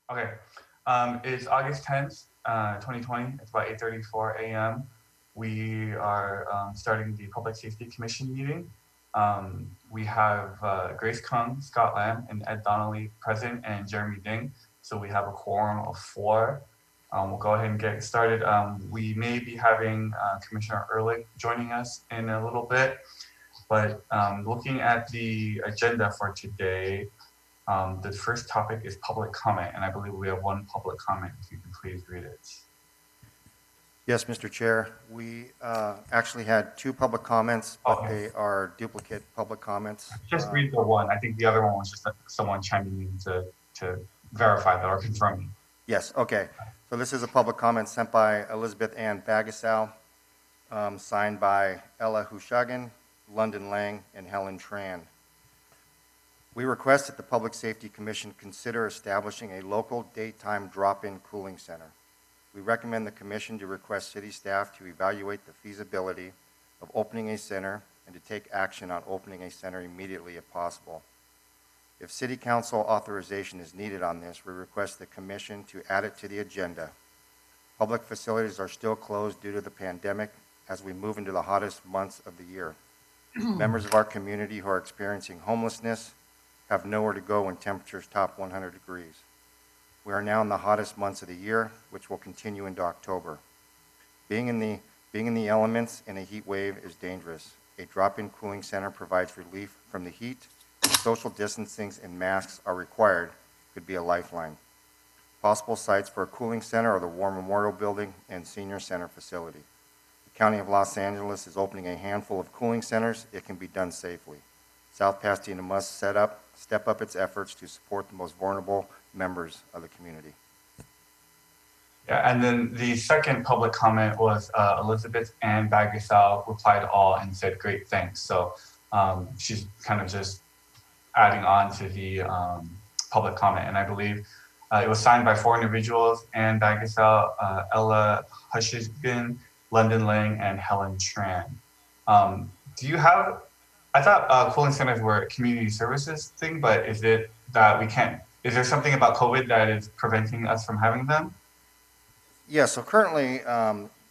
Okay. It's August 10th, 2020. It's about 8:34 a.m. We are starting the Public Safety Commission meeting. We have Grace Kung, Scott Lamb, and Ed Donnelly present, and Jeremy Ding. So we have a quorum of four. We'll go ahead and get started. We may be having Commissioner Ehrlich joining us in a little bit, but looking at the agenda for today, the first topic is public comment, and I believe we have one public comment. If you can please read it. Yes, Mr. Chair. We actually had two public comments, but Okay. they are duplicate public comments. Just read the one. I think the other one was just someone chiming in to verify that or confirming. Yes, okay. So this is a public comment sent by Elizabeth Ann Bagasau, signed by Ella Hushagan, London Lang, and Helen Tran. We request that the Public Safety Commission consider establishing a local daytime drop-in cooling center. We recommend the Commission to request city staff to evaluate the feasibility of opening a center and to take action on opening a center immediately if possible. If City Council authorization is needed on this, we request the Commission to add it to the agenda. Public facilities are still closed due to the pandemic as we move into the hottest months of the year. Members of our community who are experiencing homelessness have nowhere to go when temperatures top 100 degrees. We are now in the hottest months of the year, which will continue into October. Being in the elements in a heat wave is dangerous. A drop-in cooling center provides relief from the heat. Social distancing and masks are required, could be a lifeline. Possible sites for a cooling center are the War Memorial Building and Senior Center facility. The County of Los Angeles is opening a handful of cooling centers. It can be done safely. South Pasadena must step up its efforts to support the most vulnerable members of the community. Yeah, and then the second public comment was Elizabeth Ann Bagasau replied all and said, "Great, thanks." So she's kind of just adding on to the public comment, and I believe it was signed by four individuals: Ann Bagasau, Ella Hushagan, London Lang, and Helen Tran. Do you have? I thought cooling centers were a community services thing, but is it that we can't? Is there something about COVID that is preventing us from having them? Yeah, so currently,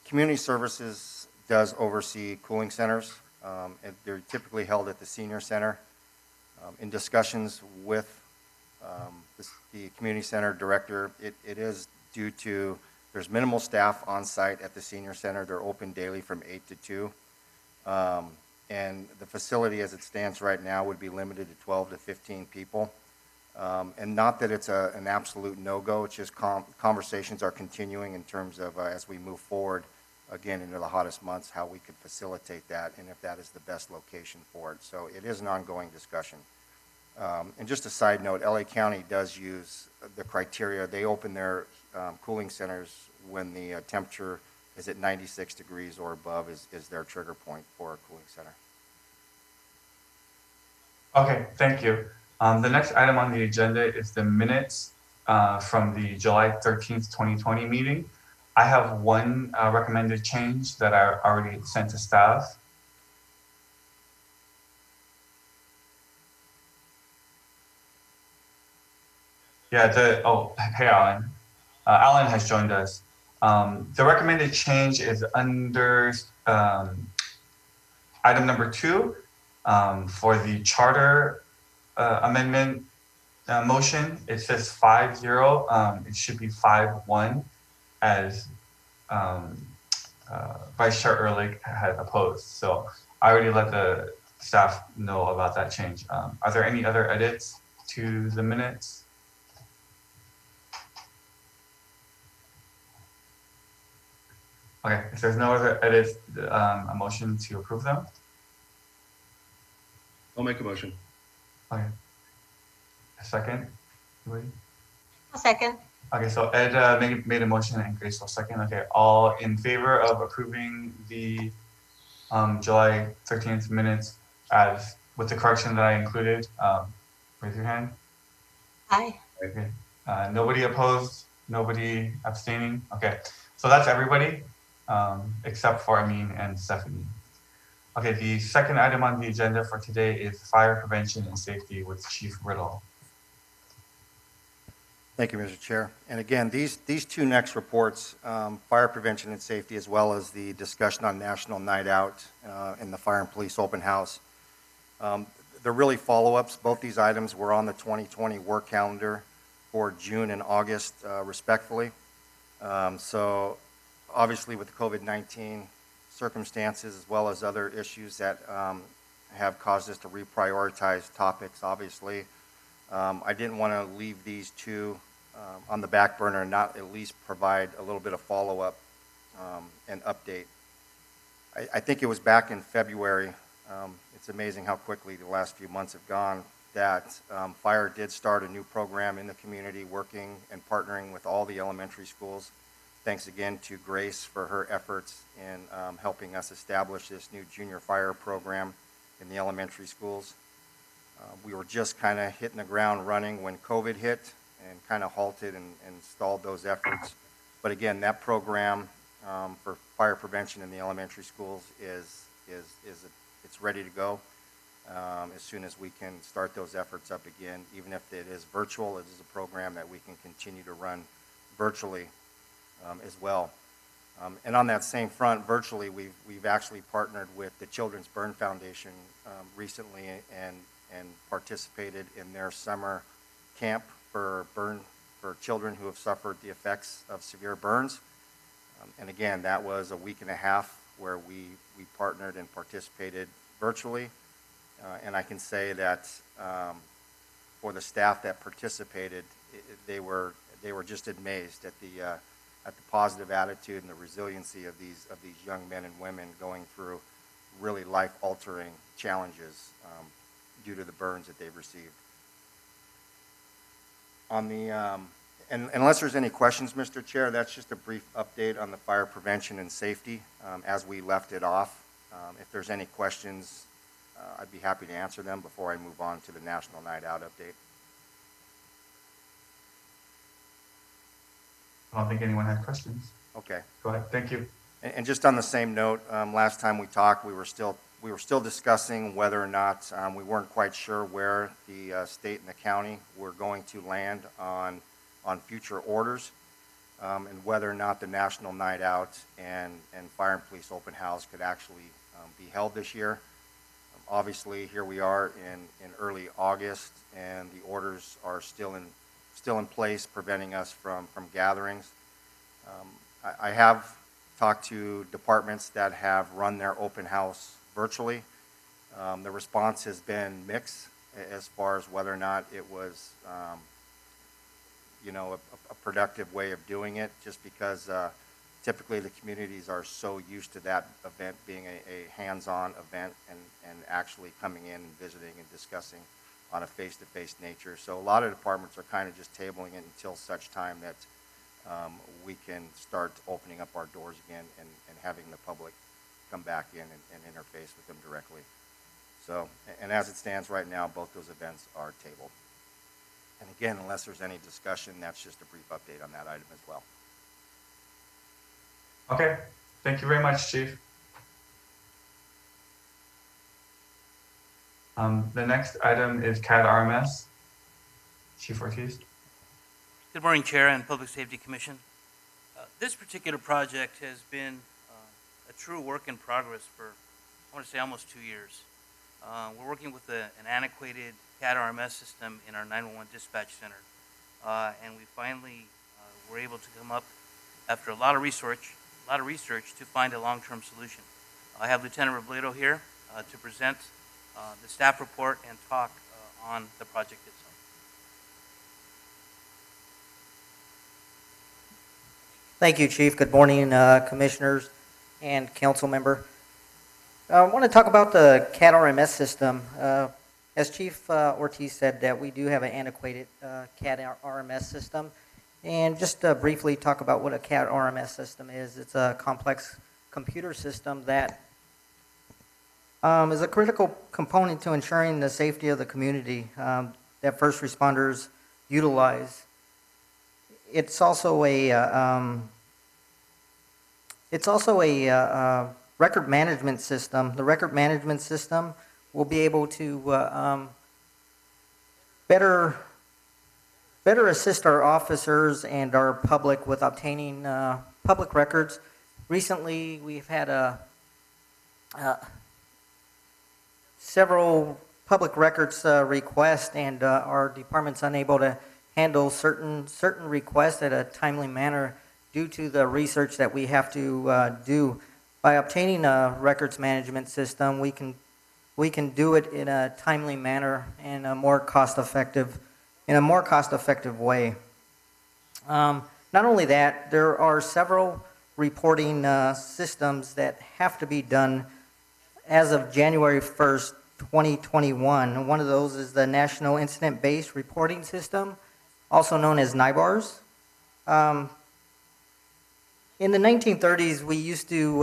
Community Services does oversee cooling centers, and they're typically held at the Senior Center. In discussions with the Community Center Director, it is due to there's minimal staff on site at the Senior Center. They're open daily from 8 to 2. And the facility as it stands right now would be limited to 12 to 15 people. And not that it's an absolute no-go, it's just conversations are continuing in terms of as we move forward, again, into the hottest months, how we could facilitate that and if that is the best location for it. So it is an ongoing discussion. And just a side note, LA County does use the criteria. They open their cooling centers when the temperature is at 96 degrees or above is their trigger point for a cooling center. Okay, thank you. The next item on the agenda is the minutes from the July 13th, 2020 meeting. I have one recommended change that I already sent to staff. Yeah, hey, Alan. Alan has joined us. The recommended change is under item number 2 for the charter amendment motion. It says 5-0. It should be 5-1 as Vice Chair Ehrlich had opposed. So I already let the staff know about that change. Are there any other edits to the minutes? Okay, if there's no other edits, a motion to approve them? I'll make a motion. Okay. A second? Anybody? A second. Okay, so Ed made a motion and Grace will second. Okay, all in favor of approving the July 13th minutes as with the correction that I included, raise your hand. Aye. Okay. Nobody opposed, nobody abstaining. Okay, so that's everybody except for Amin and Stephanie. Okay, the second item on the agenda for today is fire prevention and safety with Chief Riddle. Thank you, Mr. Chair. And again, these two next reports, fire prevention and safety, as well as the discussion on National Night Out and the Fire and Police Open House, they're really follow-ups. Both these items were on the 2020 work calendar for June and August, respectfully. So obviously with the COVID-19 circumstances, as well as other issues that have caused us to reprioritize topics, obviously, I didn't want to leave these two on the back burner and not at least provide a little bit of follow-up and update. I think it was back in February, it's amazing how quickly the last few months have gone, that Fire did start a new program in the community, working and partnering with all the elementary schools. Thanks again to Grace for her efforts in helping us establish this new junior fire program in the elementary schools. We were just kind of hitting the ground running when COVID hit and kind of halted and stalled those efforts. But again, that program for fire prevention in the elementary schools it's ready to go as soon as we can start those efforts up again. Even if it is virtual, it is a program that we can continue to run virtually as well. And on that same front, virtually, we've actually partnered with the Children's Burn Foundation recently and participated in their summer camp for children who have suffered the effects of severe burns. And again, that was a week and a half where we partnered and participated virtually. And I can say that for the staff that participated, they were just amazed at the positive attitude and the resiliency of these young men and women going through really life-altering challenges due to the burns that they've received. On the and unless there's any questions, Mr. Chair, that's just a brief update on the fire prevention and safety as we left it off. If there's any questions, I'd be happy to answer them before I move on to the National Night Out update. I don't think anyone had questions. Okay. Go ahead. Thank you. And just on the same note, last time we talked, we were still discussing whether or not we weren't quite sure where the state and the county were going to land on future orders, and whether or not the National Night Out and Fire and Police Open House could actually be held this year. Obviously, here we are in early August, and the orders are still in place, preventing us from gatherings. I have talked to departments that have run their open house virtually. The response has been mixed as far as whether or not it was, a productive way of doing it, just because typically the communities are so used to that event being a hands-on event and actually coming in and visiting and discussing on a face-to-face nature. So a lot of departments are kind of just tabling it until such time that we can start opening up our doors again and having the public come back in and interface with them directly. So, and as it stands right now, both those events are tabled. And again, unless there's any discussion, that's just a brief update on that item as well. Okay. Thank you very much, Chief. The next item is CAD RMS. Chief Ortiz. Good morning, Chair and Public Safety Commission. This particular project has been a true work in progress for, I want to say, almost 2 years. We're working with an antiquated CAD RMS system in our 911 dispatch center, and we finally were able to come up, after a lot of research, to find a long-term solution. I have Lieutenant Robledo here to present the staff report and talk on the project itself. Thank you, Chief. Good morning, Commissioners and Council member. I want to talk about the CAD RMS system. As Chief Ortiz said, that we do have an antiquated CAD RMS system. And just to briefly talk about what a CAD RMS system is, it's a complex computer system that is a critical component to ensuring the safety of the community that first responders utilize. It's also a record management system. The record management system will be able to better better assist our officers and our public with obtaining public records. Recently, we've had several public records requests, and our department's unable to handle certain requests at a timely manner due to the research that we have to do. By obtaining a records management system, we can do it in a timely manner and a more cost-effective way. Not only that, there are several reporting systems that have to be done as of January 1st, 2021. One of those is the National Incident-Based Reporting System, also known as NIBARS. In the 1930s, we used to,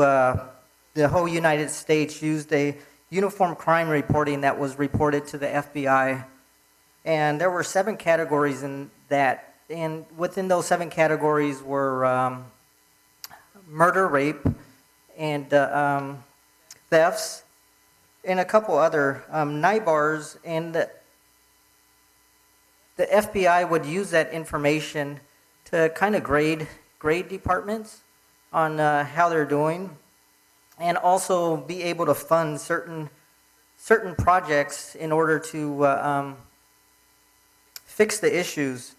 the whole United States used a uniform crime reporting that was reported to the FBI. And there were 7 categories in that. And within those 7 categories were murder, rape, and thefts, and a couple other NIBARs. And the FBI would use that information to kind of grade departments on how they're doing, and also be able to fund certain projects in order to fix the issues.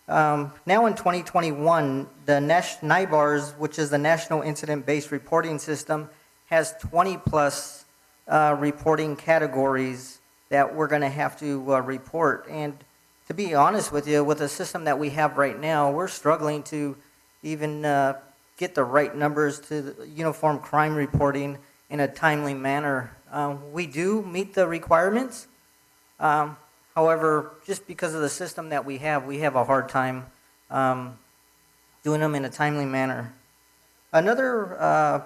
Now in 2021, the NIBARS, which is the National Incident-Based Reporting System, has 20 plus reporting categories that we're going to have to report. And to be honest with you, with the system that we have right now, we're struggling to even get the right numbers to the uniform crime reporting in a timely manner. We do meet the requirements. However, just because of the system that we have a hard time doing them in a timely manner. Another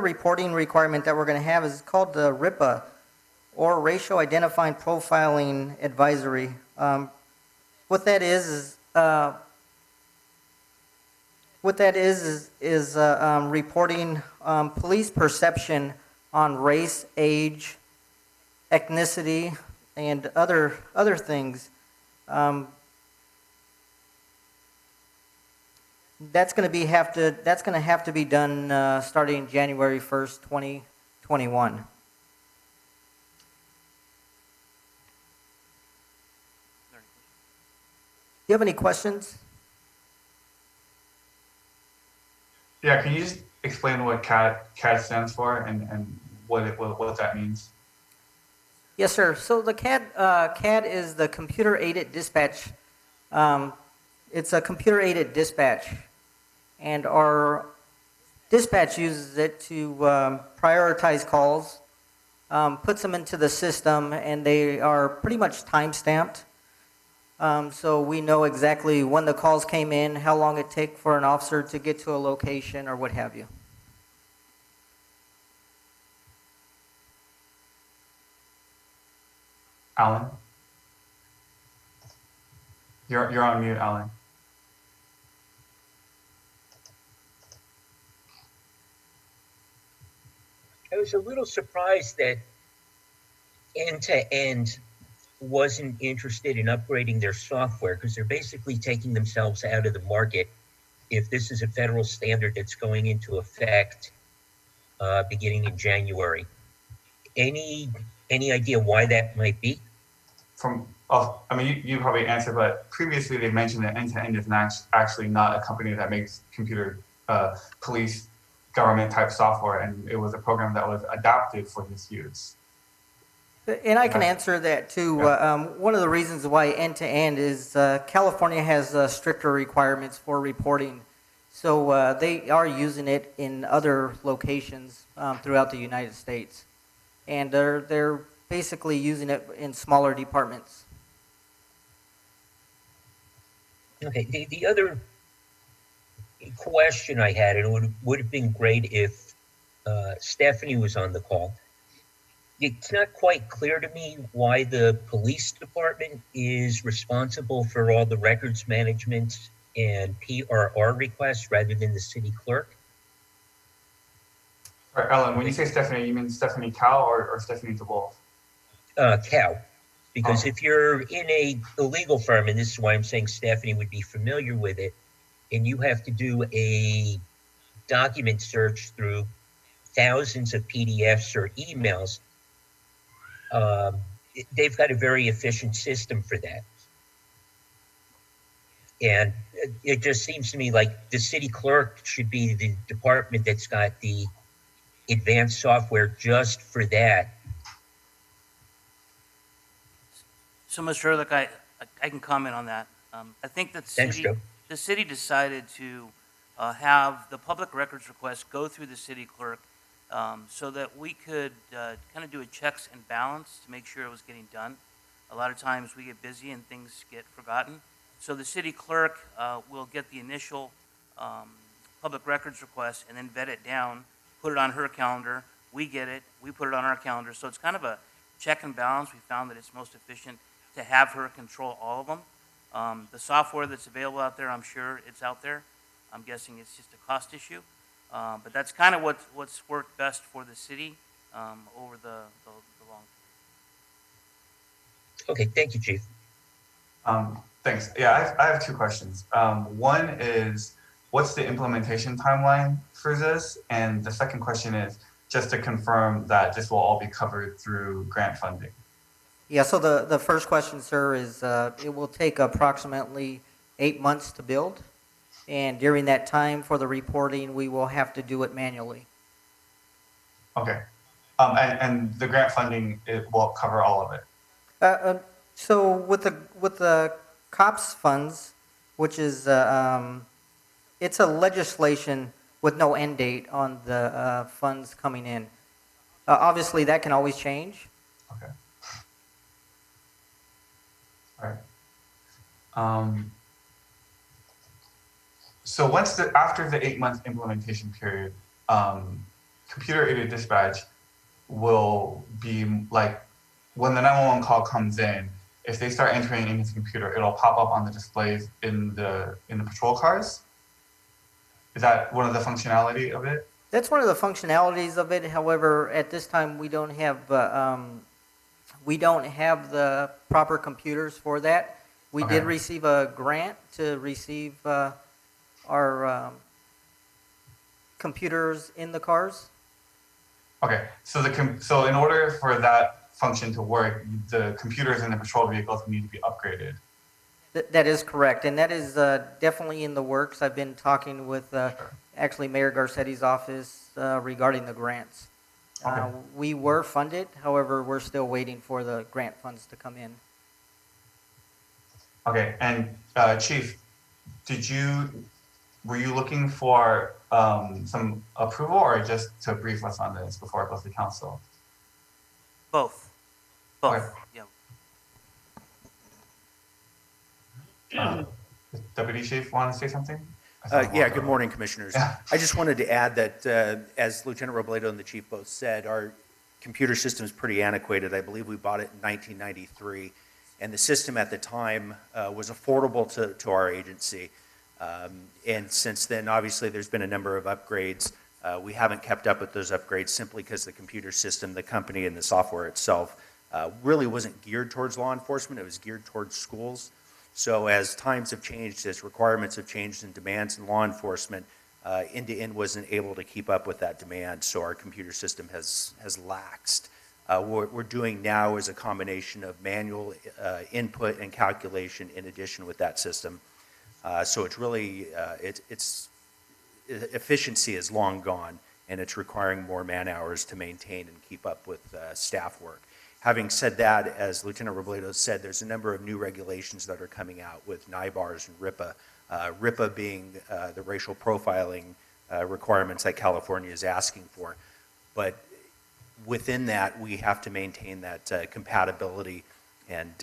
reporting requirement that we're going to have is called the RIPA, or Racial Identifying Profiling Advisory. What that is reporting police perception on race, age, ethnicity, and other things. That's going to have to be done starting January 1st, 2021. Do you have any questions? Yeah, can you just explain what CAD stands for and what that means? Yes, sir. So the CAD is the computer-aided dispatch. It's a computer-aided dispatch, and our dispatch uses it to prioritize calls, puts them into the system, and they are pretty much time-stamped. So we know exactly when the calls came in, how long it takes for an officer to get to a location, or what have you. Alan? You're on mute, Alan. I was a little surprised that End to End wasn't interested in upgrading their software, because they're basically taking themselves out of the market if this is a federal standard that's going into effect beginning in January. Any idea why that might be? I mean, you probably answered, but previously they mentioned that End to End is actually not a company that makes computer police government type software, and it was a program that was adapted for this use. And I can answer that too. Yeah. One of the reasons why End to End is California has stricter requirements for reporting, so they are using it in other locations throughout the United States, and they're basically using it in smaller departments. Okay, the other question I had, and it would have been great if Stephanie was on the call. It's not quite clear to me why the police department is responsible for all the records management and PRR requests rather than the city clerk. All right, Ellen, when you say Stephanie, you mean Stephanie Cow or Stephanie DeWolf? Cal. Because Oh. if you're in a legal firm, and this is why I'm saying Stephanie would be familiar with it, and you have to do a document search through thousands of PDFs or emails, they've got a very efficient system for that. And it just seems to me like the city clerk should be the department that's got the advanced software just for that. So, Mr. Ehrlich, I can comment on that. I think that Thanks, Joe. the city decided to have the public records request go through the city clerk so that we could kind of do a checks and balance to make sure it was getting done. A lot of times we get busy and things get forgotten. So the city clerk will get the initial public records request and then vet it down, put it on her calendar. We get it, we put it on our calendar. So it's kind of a check and balance. We found that it's most efficient to have her control all of them. The software that's available out there, I'm sure it's out there. I'm guessing it's just a cost issue. But that's kind of what's worked best for the city over the long term. Okay, thank you, Chief. Thanks. Yeah, I have two questions. One is, what's the implementation timeline for this? And the second question is, just to confirm that this will all be covered through grant funding. Yeah, so the first question, sir, is it will take approximately 8 months to build. And during that time for the reporting, we will have to do it manually. Okay. And the grant funding, it will cover all of it. So with the COPS funds, which is it's a legislation with no end date on the funds coming in. Obviously, that can always change. Okay. All right. So after the 8-month implementation period, computer-aided dispatch will be like, when the 911 call comes in, if they start entering into the computer, it'll pop up on the displays in the patrol cars. Is that one of the functionality of it? That's one of the functionalities of it. However, at this time, we don't have the proper computers for that. We Okay. did receive a grant to receive our computers in the cars. Okay, so so in order for that function to work, the computers in the patrol vehicles need to be upgraded. That is correct, and that is definitely in the works. I've been talking with actually Mayor Garcetti's office regarding the grants. Okay. We were funded, however, we're still waiting for the grant funds to come in. Okay, and Chief, were you looking for some approval or just to brief us on this before it goes to council? Both. Both. Okay. Yeah. Deputy Chief, want to say something? Yeah, good morning, Commissioners. Yeah. I just wanted to add that, as Lieutenant Robledo and the Chief both said, our computer system is pretty antiquated. I believe we bought it in 1993, and the system at the time was affordable to our agency. And since then, obviously, there's been a number of upgrades. We haven't kept up with those upgrades simply because the computer system, the company, and the software itself really wasn't geared towards law enforcement. It was geared towards schools. So as times have changed, as requirements have changed and demands in law enforcement, end-to-end wasn't able to keep up with that demand, so our computer system has laxed. What we're doing now is a combination of manual input and calculation in addition with that system. So it's really, efficiency is long gone, and it's requiring more man hours to maintain and keep up with staff work. Having said that, as Lieutenant Robledo said, there's a number of new regulations that are coming out with NIBARS and RIPA. RIPA being the racial profiling requirements that California is asking for. But within that, we have to maintain that compatibility and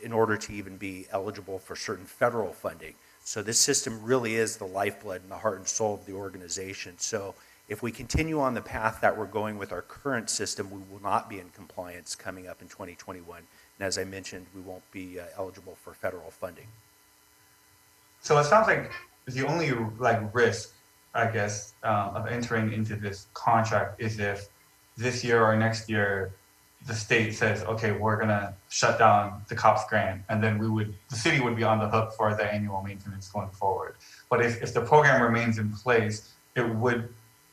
in order to even be eligible for certain federal funding. So this system really is the lifeblood and the heart and soul of the organization. So if we continue on the path that we're going with our current system, we will not be in compliance coming up in 2021. And as I mentioned, we won't be eligible for federal funding. So it sounds like the only risk, I guess, of entering into this contract is if this year or next year the state says, okay, we're gonna shut down the COPS grant, and then the city would be on the hook for the annual maintenance going forward. But if the program remains in place, it would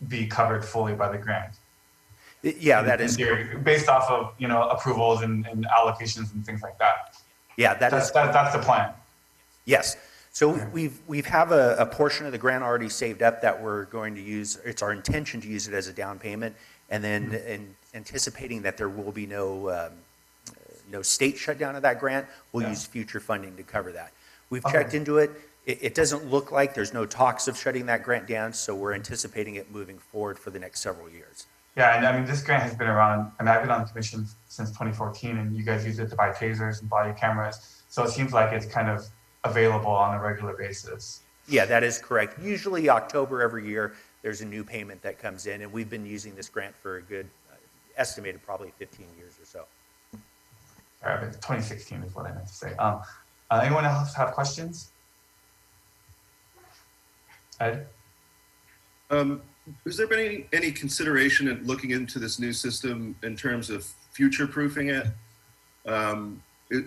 be covered fully by the grant. Yeah, that In is, theory, based off of, approvals and allocations and things like that. yeah, that is. That's the plan. Yes. So Okay. we've have a portion of the grant already saved up that we're going to use. It's our intention to use it as a down payment, and then anticipating that there will be no state shutdown of that grant, we'll use future funding to cover that. We've Okay. checked into it. It doesn't look like there's no talks of shutting that grant down, so we're anticipating it moving forward for the next several years. Yeah, and I mean, this grant has been around. I mean, I've been on the commission since 2014, and you guys use it to buy tasers and body cameras. So it seems like it's kind of available on a regular basis. Yeah, that is correct. Usually October every year, there's a new payment that comes in, and we've been using this grant for a good, estimated probably 15 years or so. 2016 is what I meant to say. Anyone else have questions? Ed? Has there been any consideration in looking into this new system in terms of future-proofing it?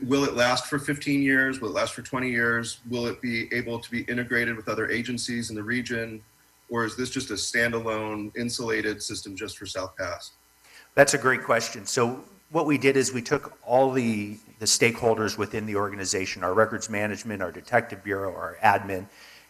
Will it last for 15 years? Will it last for 20 years? Will it be able to be integrated with other agencies in the region? Or is this just a standalone insulated system just for South Pass? That's a great question. So what we did is we took all the stakeholders within the organization, our records management, our detective bureau, our admin,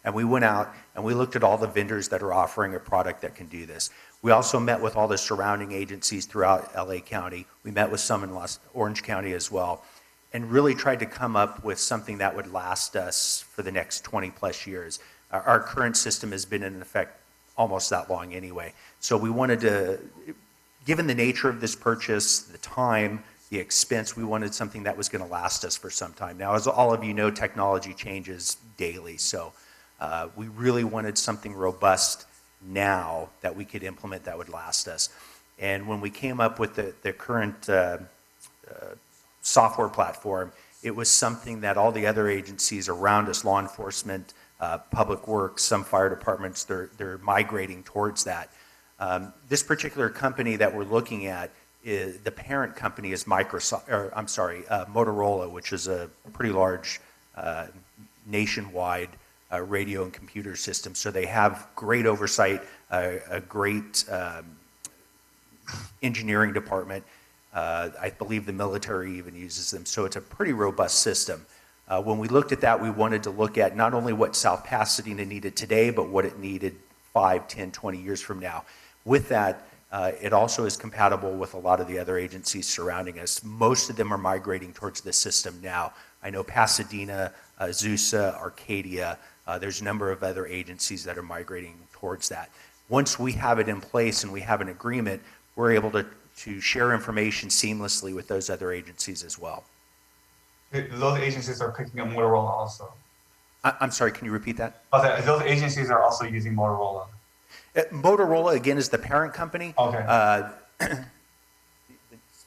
and we went out and we looked at all the vendors that are offering a product that can do this. We also met with all the surrounding agencies throughout LA County. We met with some in Orange County as well, and really tried to come up with something that would last us for the next 20 plus years. Our current system has been in effect almost that long anyway. So we wanted to, given the nature of this purchase, the time, the expense, we wanted something that was going to last us for some time. Now, as all of you know, technology changes daily. So we really wanted something robust now that we could implement that would last us. And when we came up with the current software platform, it was something that all the other agencies around us, law enforcement, public works, some fire departments, they're migrating towards that. This particular company that we're looking at, the parent company is Motorola, which is a pretty large nationwide radio and computer system. So they have great oversight, a great engineering department. I believe the military even uses them. So it's a pretty robust system. When we looked at that, we wanted to look at not only what South Pasadena needed today, but what it needed 5, 10, 20 years from now. With that, it also is compatible with a lot of the other agencies surrounding us. Most of them are migrating towards this system now. I know Pasadena, Azusa, Arcadia, there's a number of other agencies that are migrating towards that. Once we have it in place and we have an agreement, we're able to share information seamlessly with those other agencies as well. Those agencies are picking up Motorola also. I'm sorry, can you repeat that? Those agencies are also using Motorola. Motorola, again, is the parent company. Okay.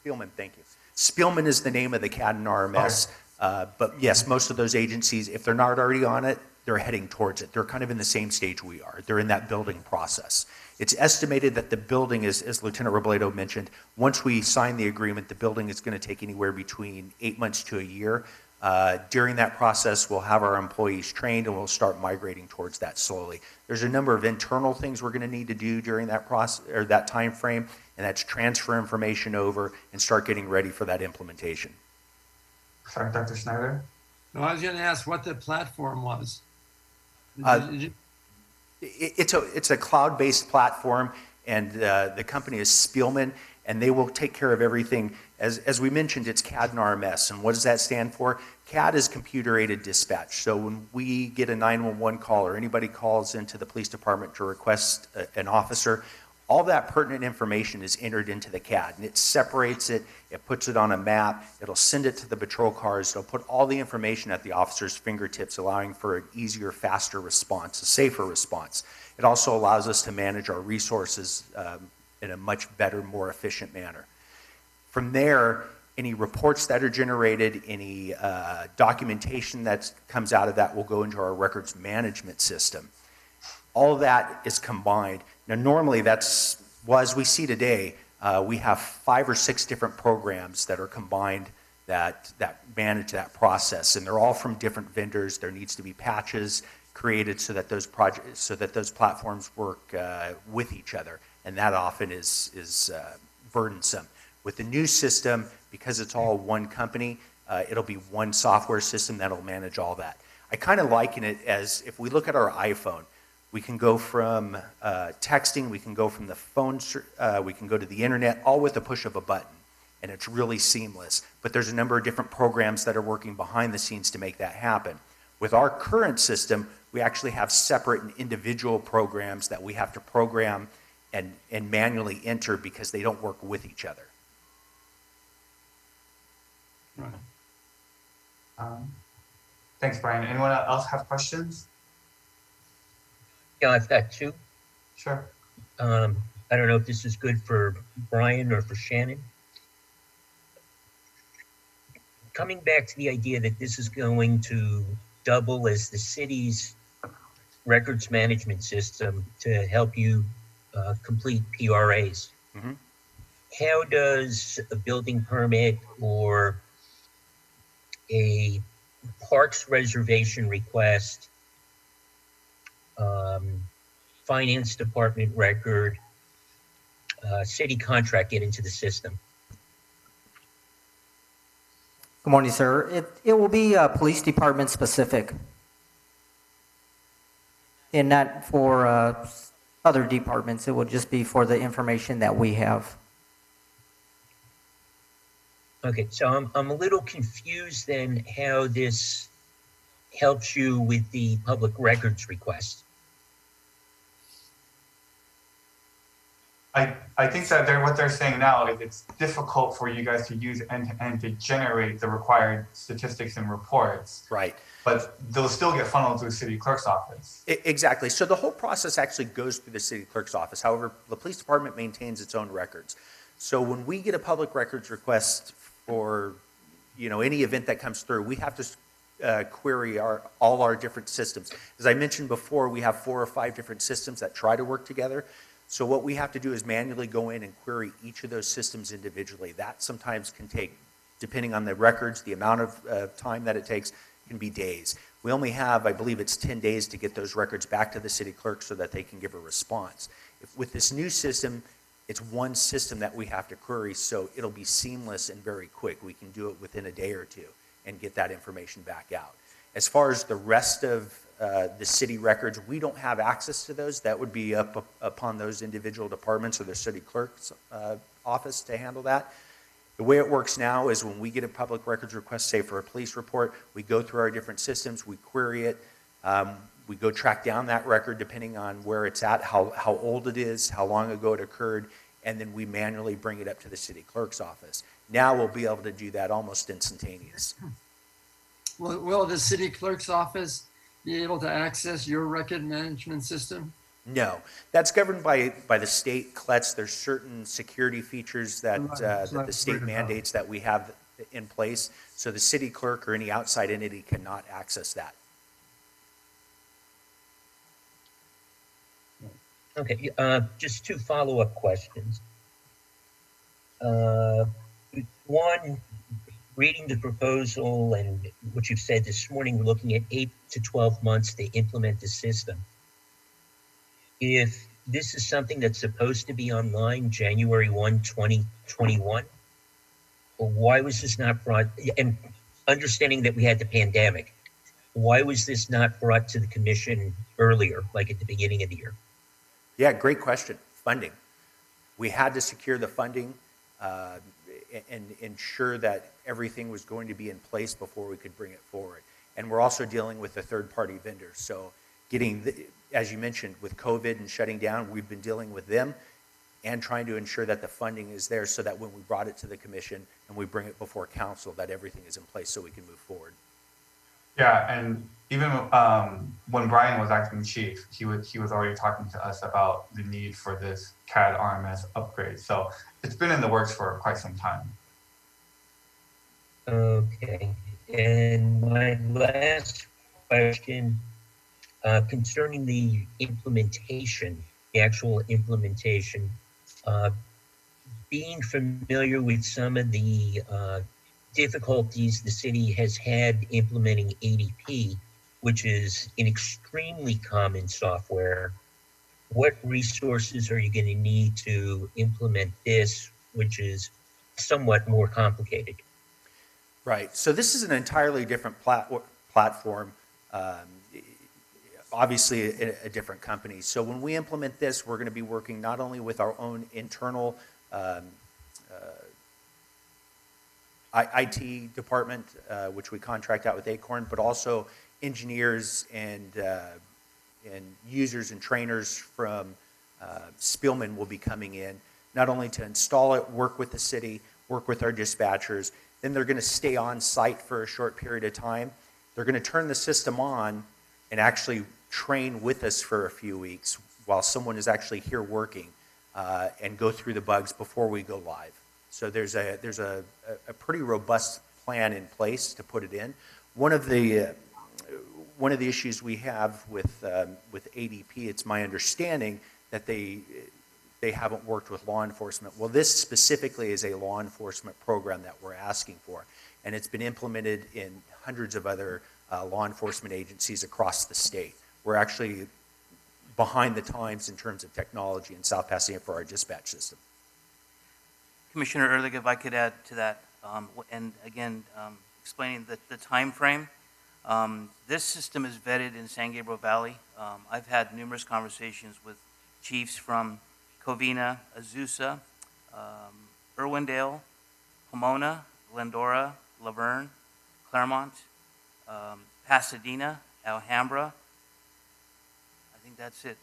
Spielman, thank you. Spielman is the name of the CAD and RMS. Okay. But yes, most of those agencies, if they're not already on it, they're heading towards it. They're kind of in the same stage we are. They're in that building process. It's estimated that the building is, as Lieutenant Robledo mentioned, once we sign the agreement, the building is going to take anywhere between 8 months to a year. During that process, we'll have our employees trained and we'll start migrating towards that slowly. There's a number of internal things we're going to need to do during that process or that time frame, and that's transfer information over and start getting ready for that implementation. Sorry, Dr. Schneider? No, I was going to ask what the platform was. It's a cloud-based platform, and the company is Spielman, and they will take care of everything. As we mentioned, it's CAD and RMS, and what does that stand for? CAD is computer-aided dispatch. So when we get a 911 call or anybody calls into the police department to request an officer, all that pertinent information is entered into the CAD, and it separates it, it puts it on a map, it'll send it to the patrol cars, it'll put all the information at the officer's fingertips, allowing for an easier, faster response, a safer response. It also allows us to manage our resources in a much better, more efficient manner. From there, any reports that are generated, any documentation that comes out of that will go into our records management system. All of that is combined. Now, normally as we see today, We have 5 or 6 different programs that are combined that manage that process, and they're all from different vendors. There needs to be patches created so that those platforms work with each other, and that often is burdensome. With the new system, because it's all one company, it'll be one software system that'll manage all that. I kind of liken it as if we look at our iPhone, we can go from texting, we can go from the phone, we can go to the internet, all with the push of a button. And it's really seamless. But there's a number of different programs that are working behind the scenes to make that happen. With our current system, we actually have separate and individual programs that we have to program and manually enter because they don't work with each other. Right. Thanks, Brian. Anyone else have questions? Yeah, I've got two. Sure. I don't know if this is good for Brian or for Shannon. Coming back to the idea that this is going to double as the city's records management system to help you complete PRAs. Mm-hmm. How does a building permit or a parks reservation request, finance department record, city contract get into the system? Good morning, sir. It will be police department specific, and not for other departments. It will just be for the information that we have. Okay, so I'm a little confused then how this helps you with the public records request. I think that what they're saying now is it's difficult for you guys to use end-to-end to generate the required statistics and reports. Right. But they'll still get funneled through the city clerk's office. Exactly. So the whole process actually goes through the city clerk's office. However, the police department maintains its own records. So when we get a public records request for, any event that comes through, we have to query all our different systems. As I mentioned before, we have 4 or 5 different systems that try to work together. So what we have to do is manually go in and query each of those systems individually. That sometimes can take, depending on the records, the amount of time that it takes, can be days. We only have, I believe it's 10 days to get those records back to the city clerk so that they can give a response. With this new system, it's one system that we have to query, so it'll be seamless and very quick. We can do it within a day or two and get that information back out. As far as the rest of the city records, we don't have access to those. That would be up upon those individual departments or the city clerk's office to handle that. The way it works now is when we get a public records request, say for a police report, we go through our different systems, we query it, we go track down that record depending on where it's at, how old it is, how long ago it occurred, and then we manually bring it up to the city clerk's office. Now we'll be able to do that almost instantaneous. Will the city clerk's office be able to access your record management system? No, that's governed by the state CLETS. There's certain security features that, that the state mandates that we have in place. So the city clerk or any outside entity cannot access that. Okay, just 2 follow-up questions. One, reading the proposal and what you've said this morning, we're looking at 8 to 12 months to implement the system. If this is something that's supposed to be online January 1, 2021, why was this not brought, and understanding that we had the pandemic, why was this not brought to the commission earlier, like at the beginning of the year? Yeah, great question. Funding. We had to secure the funding and ensure that everything was going to be in place before we could bring it forward. And we're also dealing with a third-party vendor. So as you mentioned, with COVID and shutting down, we've been dealing with them and trying to ensure that the funding is there so that when we brought it to the commission and we bring it before council, that everything is in place so we can move forward. Yeah, and even when Brian was acting chief, he was already talking to us about the need for this CAD RMS upgrade. So it's been in the works for quite some time. Okay, and my last question concerning the implementation, the actual implementation. being familiar with some of the difficulties the city has had implementing ADP, which is an extremely common software, what resources are you going to need to implement this, which is somewhat more complicated? Right. So this is an entirely different platform. Um, Obviously, a different company. So when we implement this, we're going to be working not only with our own internal IT department, which we contract out with Acorn, but also engineers and users and trainers from Spielman will be coming in, not only to install it, work with the city, work with our dispatchers. Then they're going to stay on site for a short period of time. They're going to turn the system on and actually train with us for a few weeks while someone is actually here working and go through the bugs before we go live. So there's a pretty robust plan in place to put it in. One of the issues we have with ADP, it's my understanding that they haven't worked with law enforcement. Well, this specifically is a law enforcement program that we're asking for, and it's been implemented in hundreds of other law enforcement agencies across the state. We're actually behind the times in terms of technology in South Pasadena for our dispatch system. Commissioner Ehrlich, if I could add to that, and again, explaining the time frame. This system is vetted in San Gabriel Valley. I've had numerous conversations with chiefs from Covina, Azusa, Irwindale, Pomona, Glendora, Laverne, Claremont, Pasadena, Alhambra. I think that's it.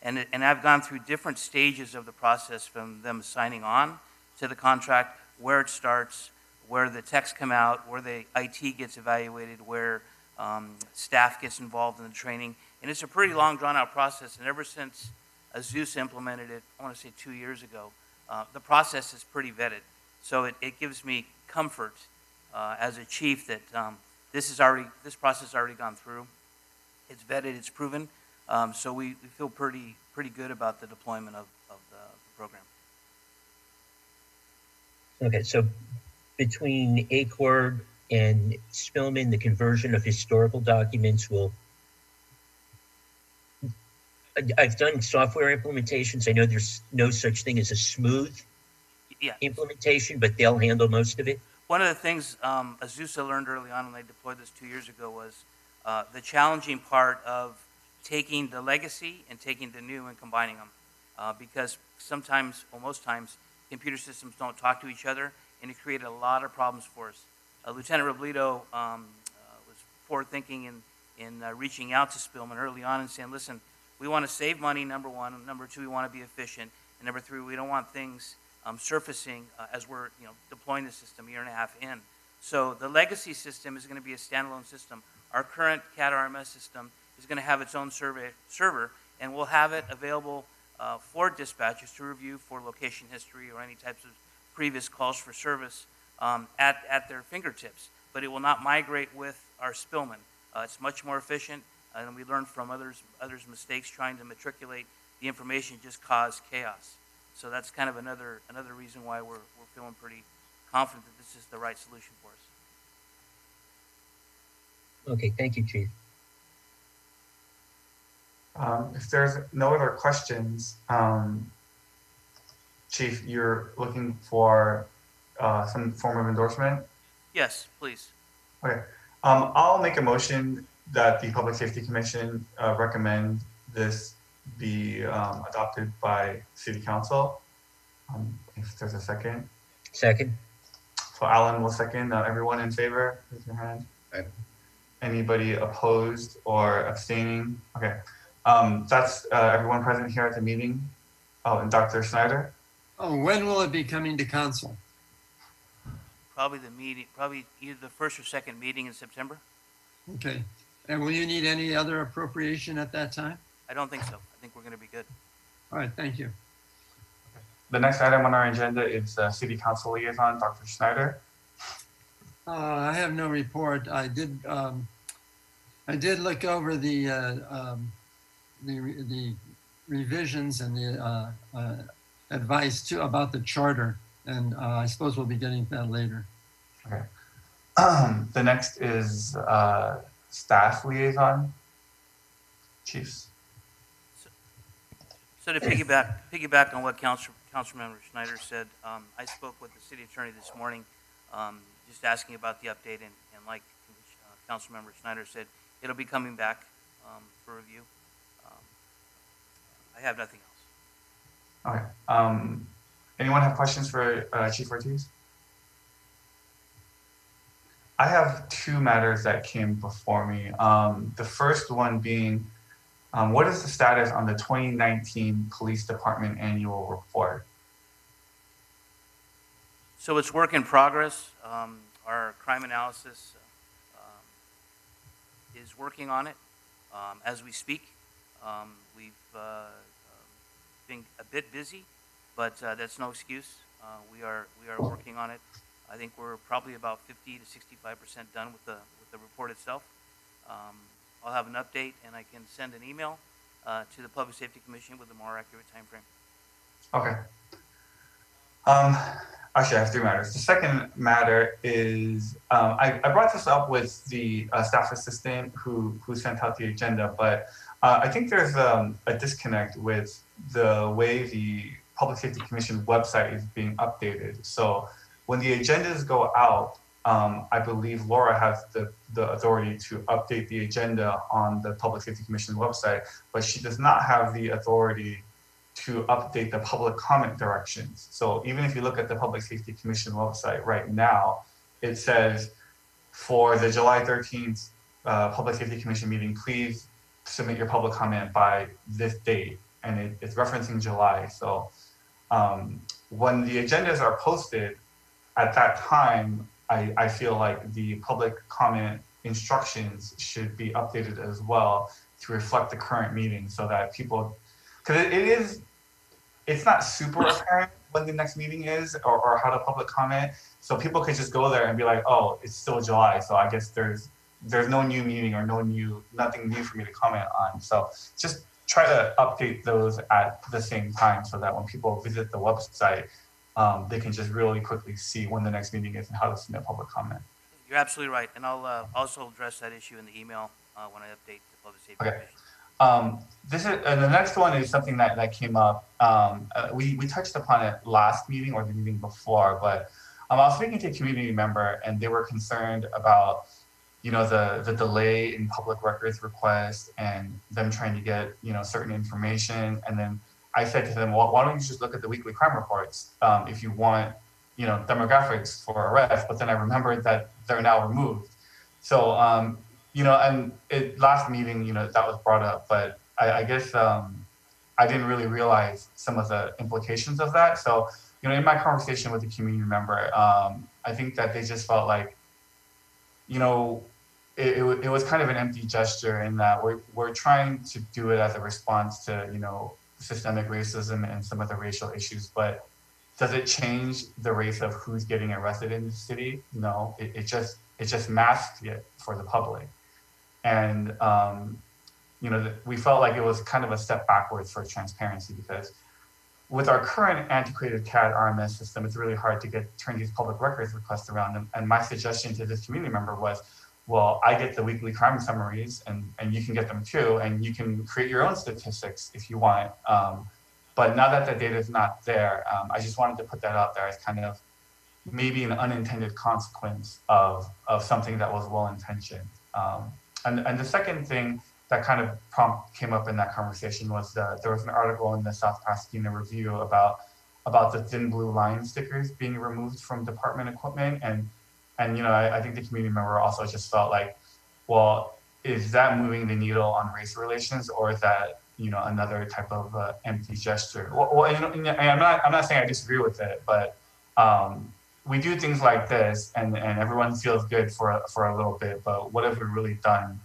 And I've gone through different stages of the process, from them signing on to the contract, where it starts, where the techs come out, where the IT gets evaluated, where staff gets involved in the training. And it's a pretty long, drawn-out process. And ever since Azusa implemented it, I want to say 2 years ago, the process is pretty vetted. So it gives me comfort as a chief that this process has already gone through. It's vetted, it's proven. So we feel pretty good about the deployment of the program. Okay, so between Acorn and Spillman, the conversion of historical documents will. I've done software implementations. I know there's no such thing as a smooth implementation, but they'll handle most of it. One of the things Azusa learned early on when they deployed this 2 years ago was the challenging part of taking the legacy and taking the new and combining them. Because sometimes, or most times, computer systems don't talk to each other, and it created a lot of problems for us. Lieutenant Robledo was forward-thinking in reaching out to Spillman early on and saying, listen, we want to save money, number one. Number two, we want to be efficient. And number three, we don't want things surfacing as we're deploying the system a year and a half in. So the legacy system is going to be a standalone system. Our current CAD RMS system is going to have its own server, and we'll have it available for dispatchers to review for location history or any types of previous calls for service at their fingertips. But it will not migrate with our Spillman. It's much more efficient, and we learned from others' mistakes trying to matriculate the information just caused chaos. So that's kind of another reason why we're feeling pretty confident that this is the right solution for us. Okay, thank you, Chief. If there's no other questions, Chief, you're looking for some form of endorsement? Yes, please. Okay. I'll make a motion that the Public Safety Commission recommend this be adopted by City Council. If there's a second. Second. So Alan will second. Everyone in favor, raise your hand. Aye. Anybody opposed or abstaining? Okay. That's everyone present here at the meeting. Oh, and Dr. Snyder? Oh, when will it be coming to council? Probably either the first or second meeting in September. Okay. And will you need any other appropriation at that time? I don't think so. I think we're going to be good. All right, thank you. The next item on our agenda is City Council Liaison, Dr. Snyder. I have no report. I did look over the revisions and the advice too about the charter, and I suppose we'll be getting to that later. Okay. The next is staff liaison. Chiefs. So to piggyback on what Councilmember Schneider said, I spoke with the city attorney this morning, just asking about the update, and like Councilmember Schneider said, it'll be coming back for review. I have nothing else. Okay. Anyone have questions for Chief Ortiz? I have two matters that came before me. The first one being, what is the status on the 2019 Police Department Annual Report? So it's work in progress. Our crime analysis is working on it as we speak. We've been a bit busy, but that's no excuse. We are working on it. I think we're probably about 50 to 65% done with the report itself. I'll have an update, and I can send an email to the Public Safety Commission with a more accurate time frame. Okay. Actually, I have three matters. The second matter is I brought this up with the staff assistant who sent out the agenda, but I think there's a disconnect with the way the Public Safety Commission website is being updated. So when the agendas go out, I believe Laura has the authority to update the agenda on the Public Safety Commission website, but she does not have the authority to update the public comment directions. So even if you look at the Public Safety Commission website right now, it says for the July 13th Public Safety Commission meeting, please submit your public comment by this date. And it's referencing July. So when the agendas are posted at that time, I feel like the public comment instructions should be updated as well to reflect the current meeting so that people, because it's not super apparent when the next meeting is or how to public comment. So people could just go there and be like, oh, it's still July. So I guess there's no new meeting or nothing new for me to comment on. So just try to update those at the same time so that when people visit the website, they can just really quickly see when the next meeting is and how to submit public comment. You're absolutely right, and I'll also address that issue in the email when I update the Public Safety Okay. Commission. The next one is something that came up. We touched upon it last meeting or the meeting before, but I was speaking to a community member and they were concerned about, the delay in public records requests and them trying to get, certain information. And then I said to them, well, why don't you just look at the weekly crime reports if you want, demographics for arrest? But then I remembered that they're now removed. So, and last meeting, that was brought up, but I guess I didn't really realize some of the implications of that. So, in my conversation with the community member, I think that they just felt like, it was kind of an empty gesture in that we're trying to do it as a response to, systemic racism and some of the racial issues, but does it change the race of who's getting arrested in the city? No, it just masks it for the public. And, we felt like it was kind of a step backwards for transparency because with our current antiquated CAD RMS system, it's really hard to turn these public records requests around them. And my suggestion to this community member was, well, I get the weekly crime summaries and you can get them too. And you can create your own statistics if you want. But now that the data is not there, I just wanted to put that out there as kind of maybe an unintended consequence of something that was well-intentioned. And the second thing that kind of came up in that conversation was there was an article in the South Pasadena Review about the thin blue line stickers being removed from department equipment. And I think the community member also just felt like, well, is that moving the needle on race relations, or is that another type of empty gesture? Well, and I'm not saying I disagree with it, but we do things like this, and everyone feels good for a little bit. But what have we really done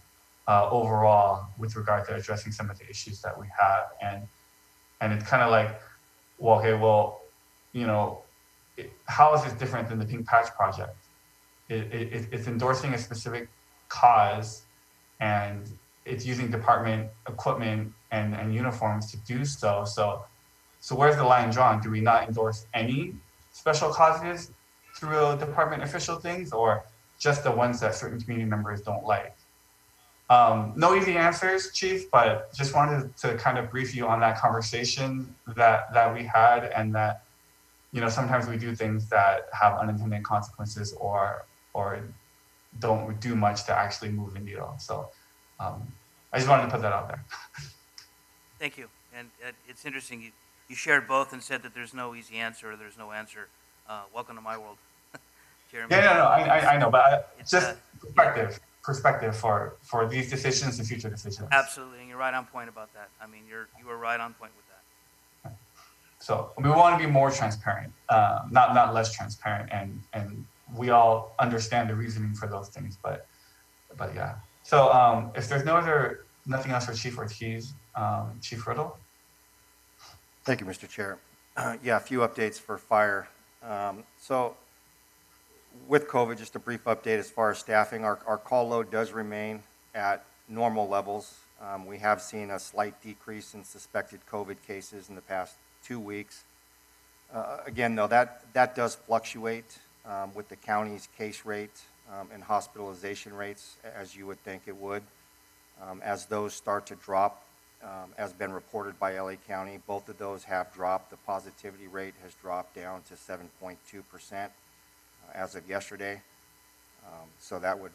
overall with regard to addressing some of the issues that we have? And it's kind of like, well, okay, well, how is this different than the Pink Patch Project? It's endorsing a specific cause, and it's using department equipment and uniforms to do so. So So where's the line drawn? Do we not endorse any special causes through department official things, or just the ones that certain community members don't like? No easy answers, Chief, but just wanted to kind of brief you on that conversation that we had, and that sometimes we do things that have unintended consequences or don't do much to actually move the needle. So I just wanted to put that out there. Thank you. And it's interesting, you shared both and said that there's no easy answer or there's no answer. Welcome to my world, Jeremy. Yeah, no, I know, but It's, just perspective for these decisions and future decisions. Absolutely, and you're right on point about that. I mean, you are right on point with that. So we want to be more transparent, not less transparent, and we all understand the reasoning for those things. But yeah. So if there's nothing else for Chief Ortiz, Chief Riddle. Thank you, Mr. Chair. Yeah, a few updates for fire. So with COVID, just a brief update as far as staffing. Our call load does remain at normal levels. We have seen a slight decrease in suspected COVID cases in the past 2 weeks. Again, though, that does fluctuate with the county's case rate and hospitalization rates, as you would think it would. As those start to drop, as been reported by LA County, both of those have dropped. The positivity rate has dropped down to 7.2% as of yesterday. So that would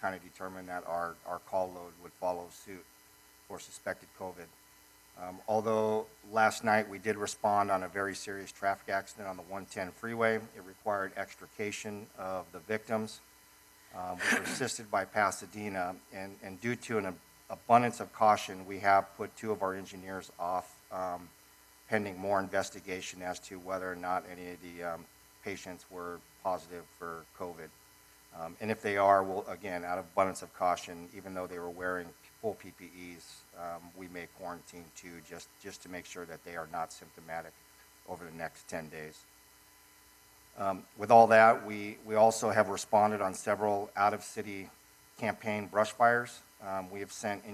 kind of determine that our call load would follow suit for suspected COVID. Although last night we did respond on a very serious traffic accident on the 110 freeway. It required extrication of the victims. We were assisted by Pasadena, and due to an abundance of caution, we have put 2 of our engineers off pending more investigation as to whether or not any of the patients were positive for COVID. And if they are, we'll, again, out of abundance of caution, even though they were wearing full PPEs, we may quarantine 2 just to make sure that they are not symptomatic over the next 10 days. With all that, we also have responded on several out-of-city campaign brush fires. We have sent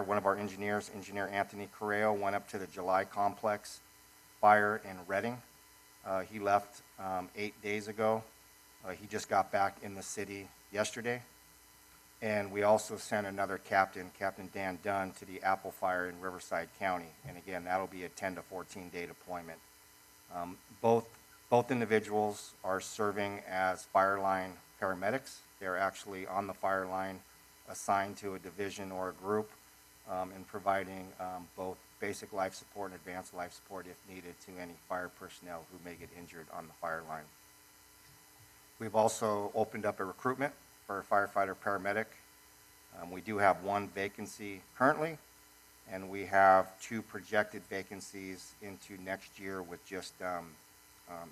one of our engineers, Engineer Anthony Correo, went up to the July Complex fire in Redding. He left 8 days ago. He just got back in the city yesterday. And we also sent another captain, Captain Dan Dunn, to the Apple Fire in Riverside County. And again, that'll be a 10 to 14 day deployment. Both individuals are serving as fire line paramedics. They're actually on the fire line, assigned to a division or a group, and providing both basic life support and advanced life support if needed to any fire personnel who may get injured on the fire line. We've also opened up a recruitment for a firefighter paramedic. We do have 1 vacancy currently, and we have 2 projected vacancies into next year with just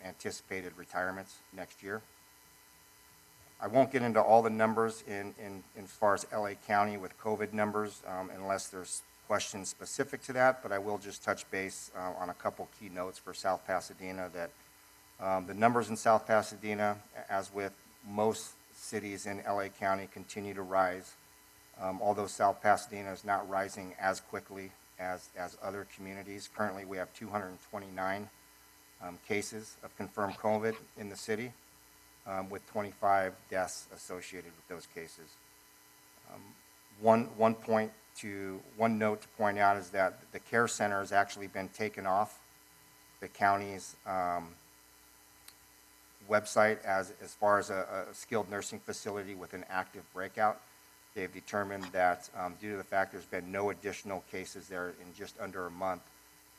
anticipated retirements next year. I won't get into all the numbers in as far as LA County with COVID numbers unless there's questions specific to that, but I will just touch base on a couple key notes for South Pasadena that the numbers in South Pasadena, as with most cities in LA County, continue to rise. Although South Pasadena is not rising as quickly as other communities. Currently, we have 229 cases of confirmed COVID in the city, with 25 deaths associated with those cases. One note to point out is that the care center has actually been taken off the county's website as far as a skilled nursing facility with an active breakout. They've determined that due to the fact there's been no additional cases there in just under a month,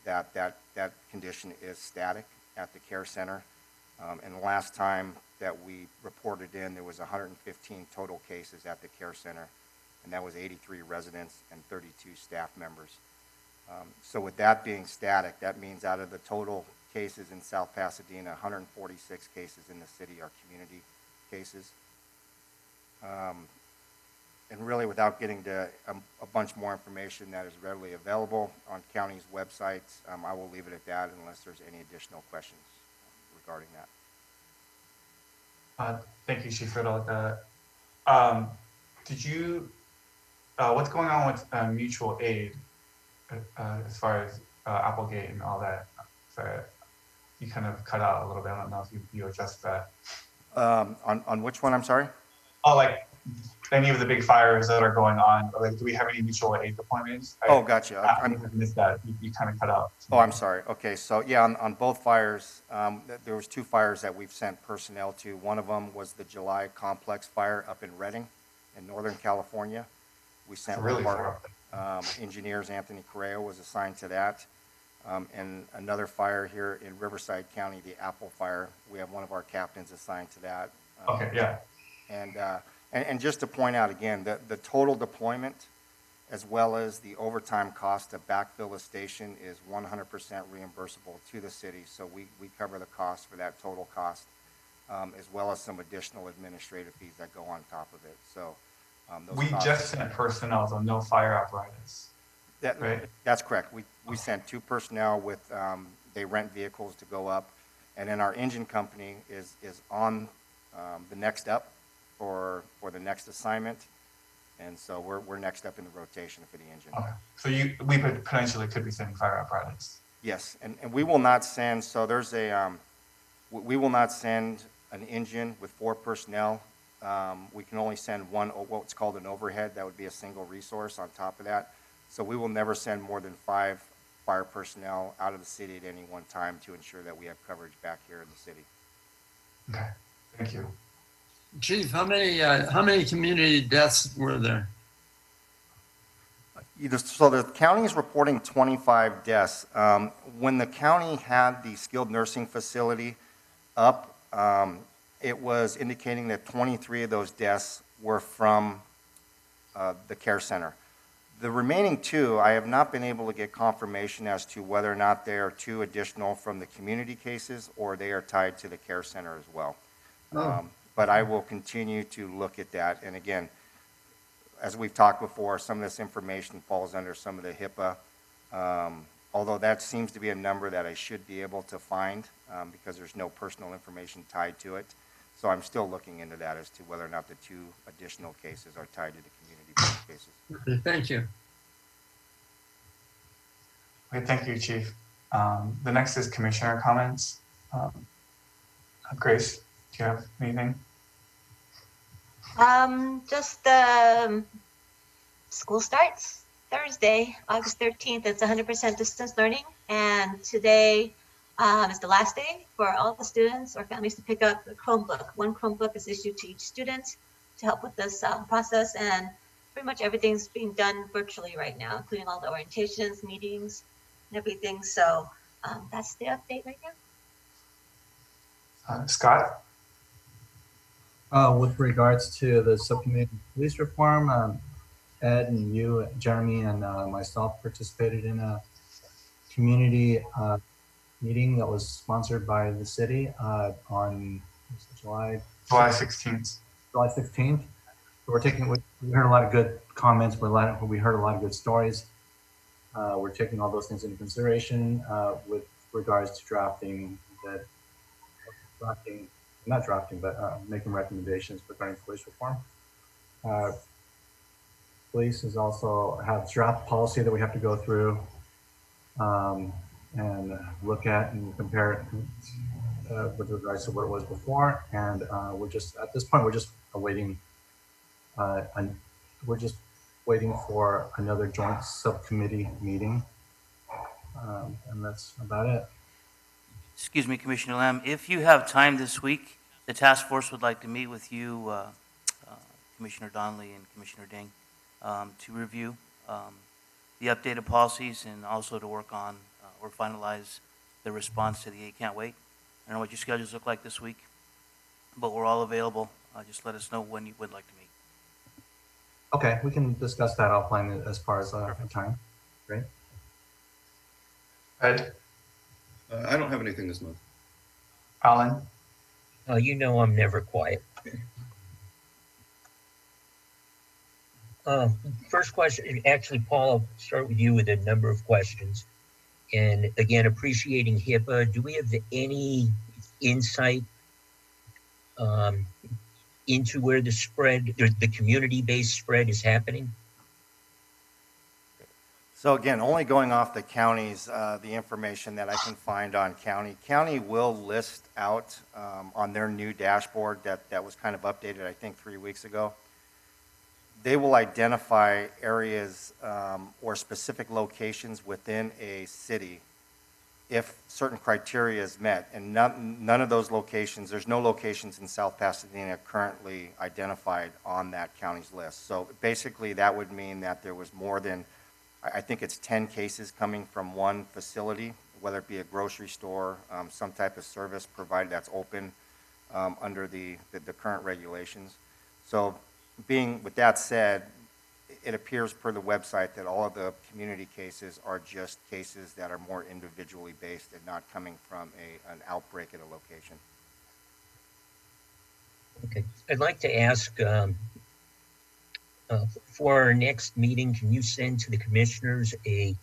that condition is static at the care center. And the last time that we reported in, there was 115 total cases at the care center, and that was 83 residents and 32 staff members. So with that being static, that means out of the total cases in South Pasadena, 146 cases in the city are community cases. And really, without getting to a bunch more information that is readily available on county's websites, I will leave it at that unless there's any additional questions regarding that. Thank you, Chief Riddle. What's going on with mutual aid as far as Applegate and all that? Sorry, You kind of cut out a little bit. I don't know if you adjust that. On which one, I'm sorry? Oh, like any of the big fires that are going on, or like, do we have any mutual aid deployments? Oh, gotcha. I may have missed that. You kind of cut out. Oh, I'm sorry. Okay, so yeah, on both fires, there was 2 fires that we've sent personnel to. One of them was the July complex fire up in Redding, in Northern California. We sent Really one of far our up. engineers, Anthony Correa, was assigned to that. And another fire here in Riverside County, the Apple Fire, we have one of our captains assigned to that. Okay, yeah. And just to point out again, the total deployment as well as the overtime cost to backfill the station is 100% reimbursable to the city. So we cover the cost for that total cost, as well as some additional administrative fees that go on top of it. So those We costs- just sent personnel, so no fire apparatus. Right. That's correct. We sent 2 personnel with, they rent vehicles to go up. And then our engine company is on the next up for the next assignment. And so we're next up in the rotation for the engine. Okay. So we potentially could be sending fire apparatus. Yes, and we will not send, so there's we will not send an engine with 4 personnel. We can only send one, what's called an overhead. That would be a single resource on top of that. So we will never send more than 5 fire personnel out of the city at any one time to ensure that we have coverage back here in the city. Okay, thank you. Chief, how many community deaths were there? So the county is reporting 25 deaths. When the county had the skilled nursing facility up, it was indicating that 23 of those deaths were from the care center. The remaining 2, I have not been able to get confirmation as to whether or not they are 2 additional from the community cases or they are tied to the care center as well. Oh. But I will continue to look at that. And again, as we've talked before, some of this information falls under some of the HIPAA, although that seems to be a number that I should be able to find because there's no personal information tied to it. So I'm still looking into that as to whether or not the 2 additional cases are tied to the community cases. Okay, thank you. Okay, thank you, Chief. The next is commissioner comments. Grace, do you have anything? Just school starts Thursday, August 13th. It's 100% distance learning. And today is the last day for all the students or families to pick up a Chromebook. One Chromebook is issued to each student to help with this process. And pretty much everything's being done virtually right now, including all the orientations, meetings, and everything. So that's the update right now. Scott? With regards to the subcommittee on police reform, Ed and you, Jeremy, and myself participated in a community meeting that was sponsored by the city on July 16th. July 16th. So we heard a lot of good comments. We heard a lot of good stories. We're taking all those things into consideration with regards to making recommendations regarding police reform. Police has also have draft policy that we have to go through and look at and compare it with regards to what it was before. And at this point, we're just awaiting. We're just waiting for another joint subcommittee meeting, and that's about it. Excuse me, Commissioner Lamb, if you have time this week, the task force would like to meet with you, Commissioner Donnelly and Commissioner Ding, to review the updated policies and also to work on or finalize the response to the Can't Wait. I don't know what your schedules look like this week, but we're all available. Just let us know when you would like to meet. Okay, we can discuss that offline as far as time. Great. Ed? I don't have anything this month. Alan? You know I'm never quiet. First question, actually, Paul, I'll start with you with a number of questions. And again, appreciating HIPAA, do we have any insight into where the community-based spread is happening? So again, only going off the county's, the information that I can find on county. County will list out on their new dashboard that was kind of updated, I think, 3 weeks ago. They will identify areas or specific locations within a city if certain criteria is met. And none of those locations, there's no locations in South Pasadena currently identified on that county's list. So basically, that would mean that there was more than, I think it's 10 cases coming from one facility, whether it be a grocery store, some type of service provided that's open under the current regulations. So with that said, it appears per the website that all of the community cases are just cases that are more individually based and not coming from an outbreak at a location. Okay. I'd like to ask, for our next meeting, can you send to the commissioners a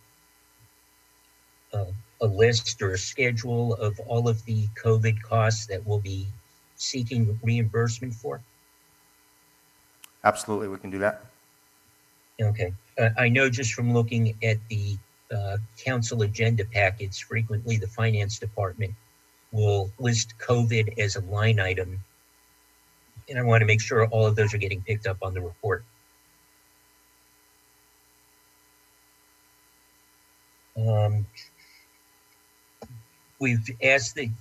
list or a schedule of all of the COVID costs that we'll be seeking reimbursement for? Absolutely, we can do that. Okay. I know just from looking at the council agenda packets, frequently the finance department will list COVID as a line item. And I want to make sure all of those are getting picked up on the report. We've asked the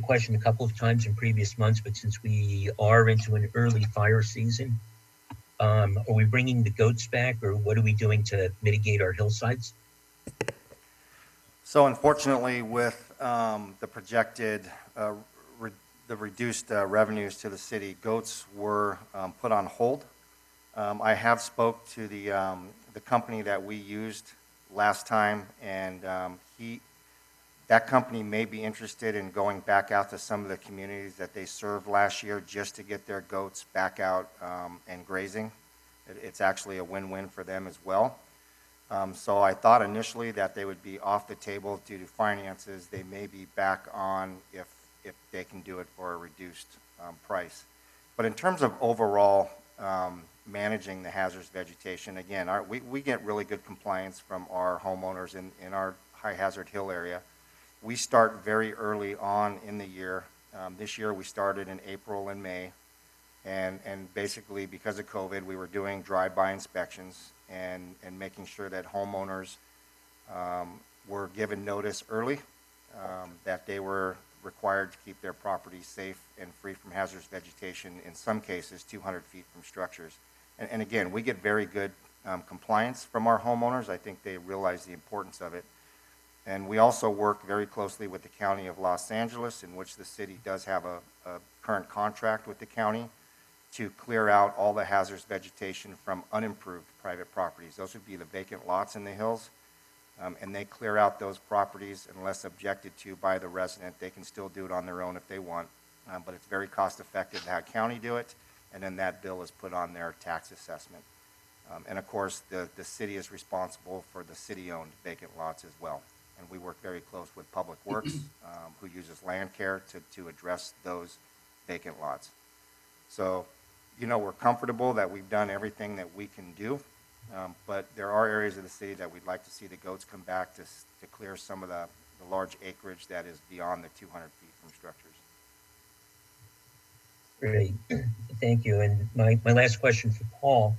question a couple of times in previous months, but since we are into an early fire season, are we bringing the goats back, or what are we doing to mitigate our hillsides? So unfortunately, with the projected, the reduced revenues to the city, goats were put on hold. I have spoke to the company that we used last time, and that company may be interested in going back out to some of the communities that they served last year just to get their goats back out and grazing. It's actually a win-win for them as well. So I thought initially that they would be off the table due to finances. They may be back on if they can do it for a reduced price. But in terms of overall managing the hazardous vegetation, again, we get really good compliance from our homeowners in our high hazard hill area. We start very early on in the year. This year we started in April and May. And basically because of COVID, we were doing drive-by inspections and making sure that homeowners were given notice early that they were required to keep their property safe and free from hazardous vegetation, in some cases 200 feet from structures. And again, we get very good compliance from our homeowners. I think they realize the importance of it. And we also work very closely with the County of Los Angeles, in which the city does have a current contract with the county to clear out all the hazardous vegetation from unimproved private properties. Those would be the vacant lots in the hills. And they clear out those properties unless objected to by the resident. They can still do it on their own if they want, but it's very cost effective to have county do it, and then that bill is put on their tax assessment. And of course, the city is responsible for the city-owned vacant lots as well. And we work very close with Public Works, who uses land care to address those vacant lots. So, you know, we're comfortable that we've done everything that we can do. But there are areas of the city that we'd like to see the goats come back to clear some of the large acreage that is beyond the 200 feet from structures. Great, thank you. And my last question for Paul.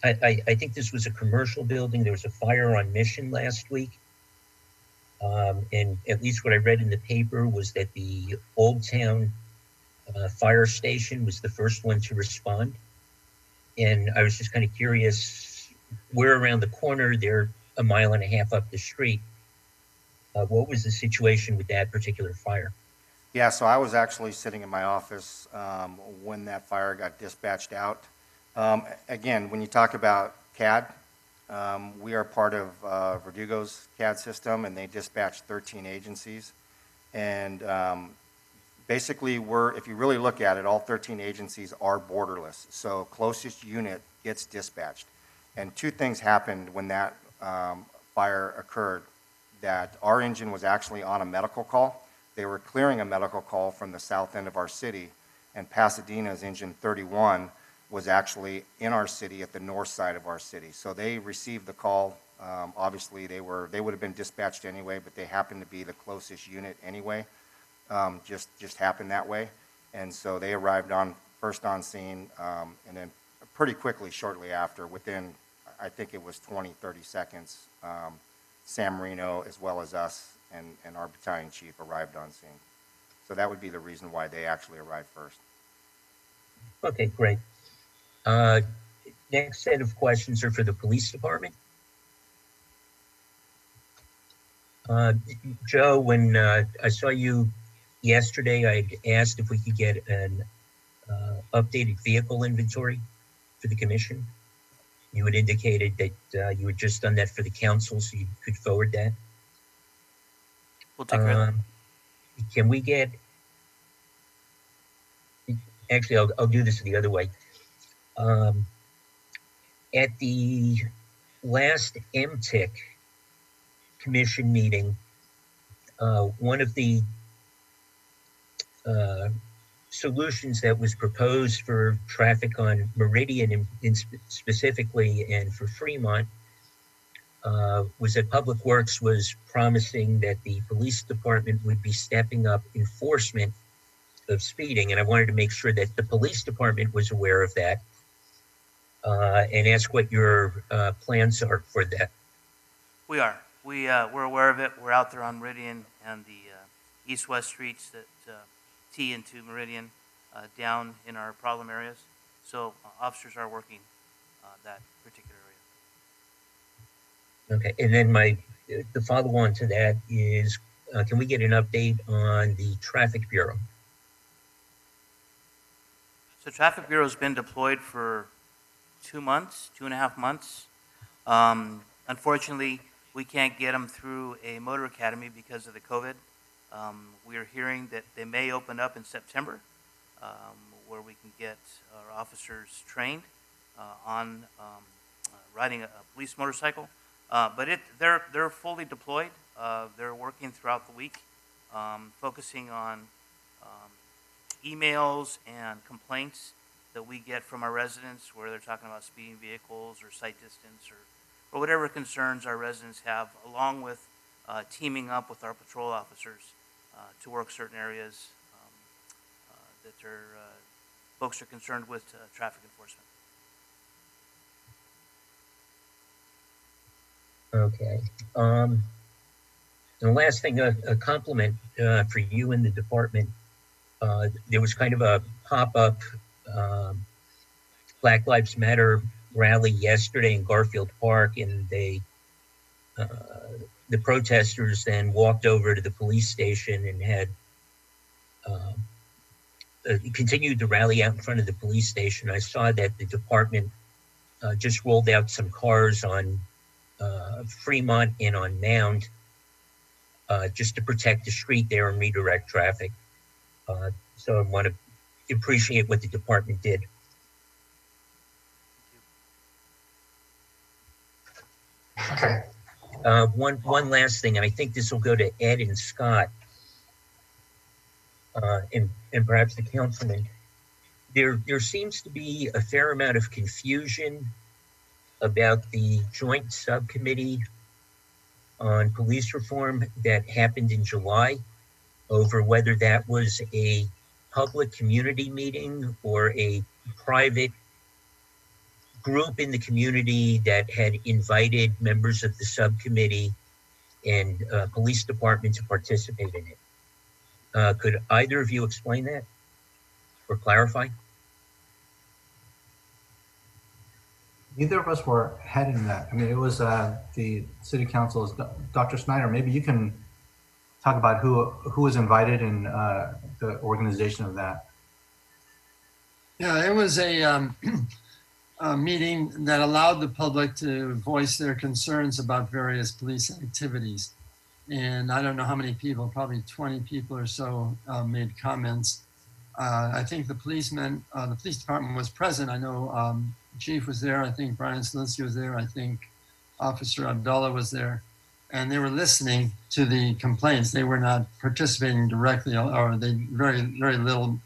I think this was a commercial building. There was a fire on Mission last week. And at least what I read in the paper was that the Old Town fire station was the first one to respond. And I was just kind of curious, we're around the corner, they're a mile and a half up the street. What was the situation with that particular fire? Yeah, so I was actually sitting in my office when that fire got dispatched out. Again, when you talk about CAD, we are part of Verdugo's CAD system, and they dispatch 13 agencies. And basically, if you really look at it, all 13 agencies are borderless. So closest unit gets dispatched. And two things happened when that fire occurred, that our engine was actually on a medical call. They were clearing a medical call from the south end of our city, and Pasadena's engine 31 was actually in our city at the north side of our city. So they received the call. Obviously, they would have been dispatched anyway, but they happened to be the closest unit anyway. Just happened that way. And so they arrived first on scene, and then pretty quickly, shortly after, within, I think it was 20, 30 seconds, San Marino, as well as us and our battalion chief arrived on scene. So that would be the reason why they actually arrived first. Okay, great. Next set of questions are for the police department. Joe, when I saw you yesterday, I asked if we could get an updated vehicle inventory for the commission. You had indicated that you had just done that for the council, so you could forward that. We'll take care of that. Can we get, actually, I'll do this the other way. At the last MTIC commission meeting, one of the solutions that was proposed for traffic on Meridian specifically and for Fremont was that Public Works was promising that the police department would be stepping up enforcement of speeding. And I wanted to make sure that the police department was aware of that and ask what your plans are for that. We are. We're aware of it. We're out there on Meridian and the east-west streets that tee into Meridian down in our problem areas. So officers are working that particular area. Okay, and then the follow-on to that is, can we get an update on the Traffic Bureau? So Traffic Bureau has been deployed for 2.5 months. Unfortunately, we can't get them through a motor academy because of the COVID. We are hearing that they may open up in September, where we can get our officers trained on riding a police motorcycle. But they're fully deployed. They're working throughout the week, focusing on emails and complaints that we get from our residents where they're talking about speeding vehicles or sight distance or whatever concerns our residents have, along with teaming up with our patrol officers to work certain areas that folks are concerned with traffic enforcement. Okay. And the last thing, a compliment for you and the department. There was kind of a pop-up Black Lives Matter rally yesterday in Garfield Park, and the protesters then walked over to the police station and had continued the rally out in front of the police station. I saw that the department just rolled out some cars on Fremont and on Mound just to protect the street there and redirect traffic. So I want to appreciate what the department did. Okay. One last thing, and I think this will go to Ed and Scott, and perhaps the councilman. There seems to be a fair amount of confusion about the joint subcommittee on police reform that happened in July over whether that was a public community meeting or a private group in the community that had invited members of the subcommittee and police department to participate in it. Could either of you explain that or clarify? Neither of us were heading that. I mean, it was the city council's Dr. Snyder. Maybe you can talk about who was invited and the organization of that. Yeah, it was a meeting that allowed the public to voice their concerns about various police activities. And I don't know how many people, probably 20 people or so made comments. I think the police department was present. I know Chief was there. I think Brian Slinsky was there. I think Officer Abdullah was there. And they were listening to the complaints. They were not participating directly, or they very, very little.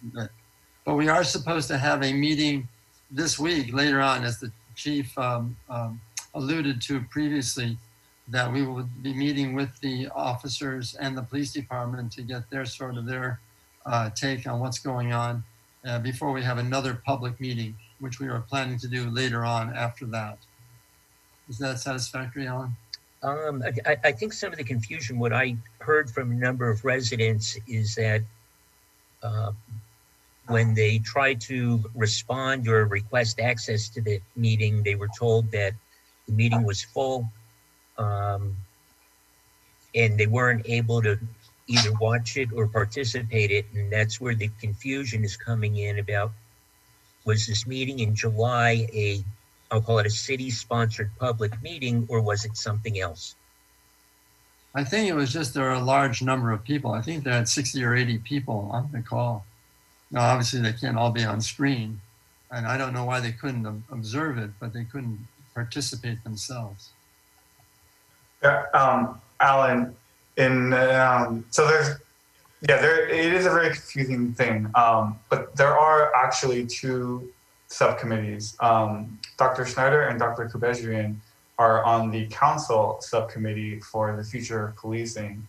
But we are supposed to have a meeting this week, later on, as the chief alluded to previously, that we will be meeting with the officers and the police department to get their take on what's going on before we have another public meeting, which we are planning to do later on after that. Is that satisfactory, Alan? I think some of the confusion, what I heard from a number of residents is that when they tried to respond or request access to the meeting, they were told that the meeting was full, and they weren't able to either watch it or participate it. And that's where the confusion is coming in about, was this meeting in July I'll call it a city-sponsored public meeting, or was it something else? I think it was just there were a large number of people. I think they had 60 or 80 people on the call. Now, obviously, they can't all be on screen, and I don't know why they couldn't observe it, but they couldn't participate themselves. Yeah, Alan, it is a very confusing thing, but there are actually two subcommittees. Dr. Schneider and Dr. Kubejian are on the council subcommittee for the future of policing,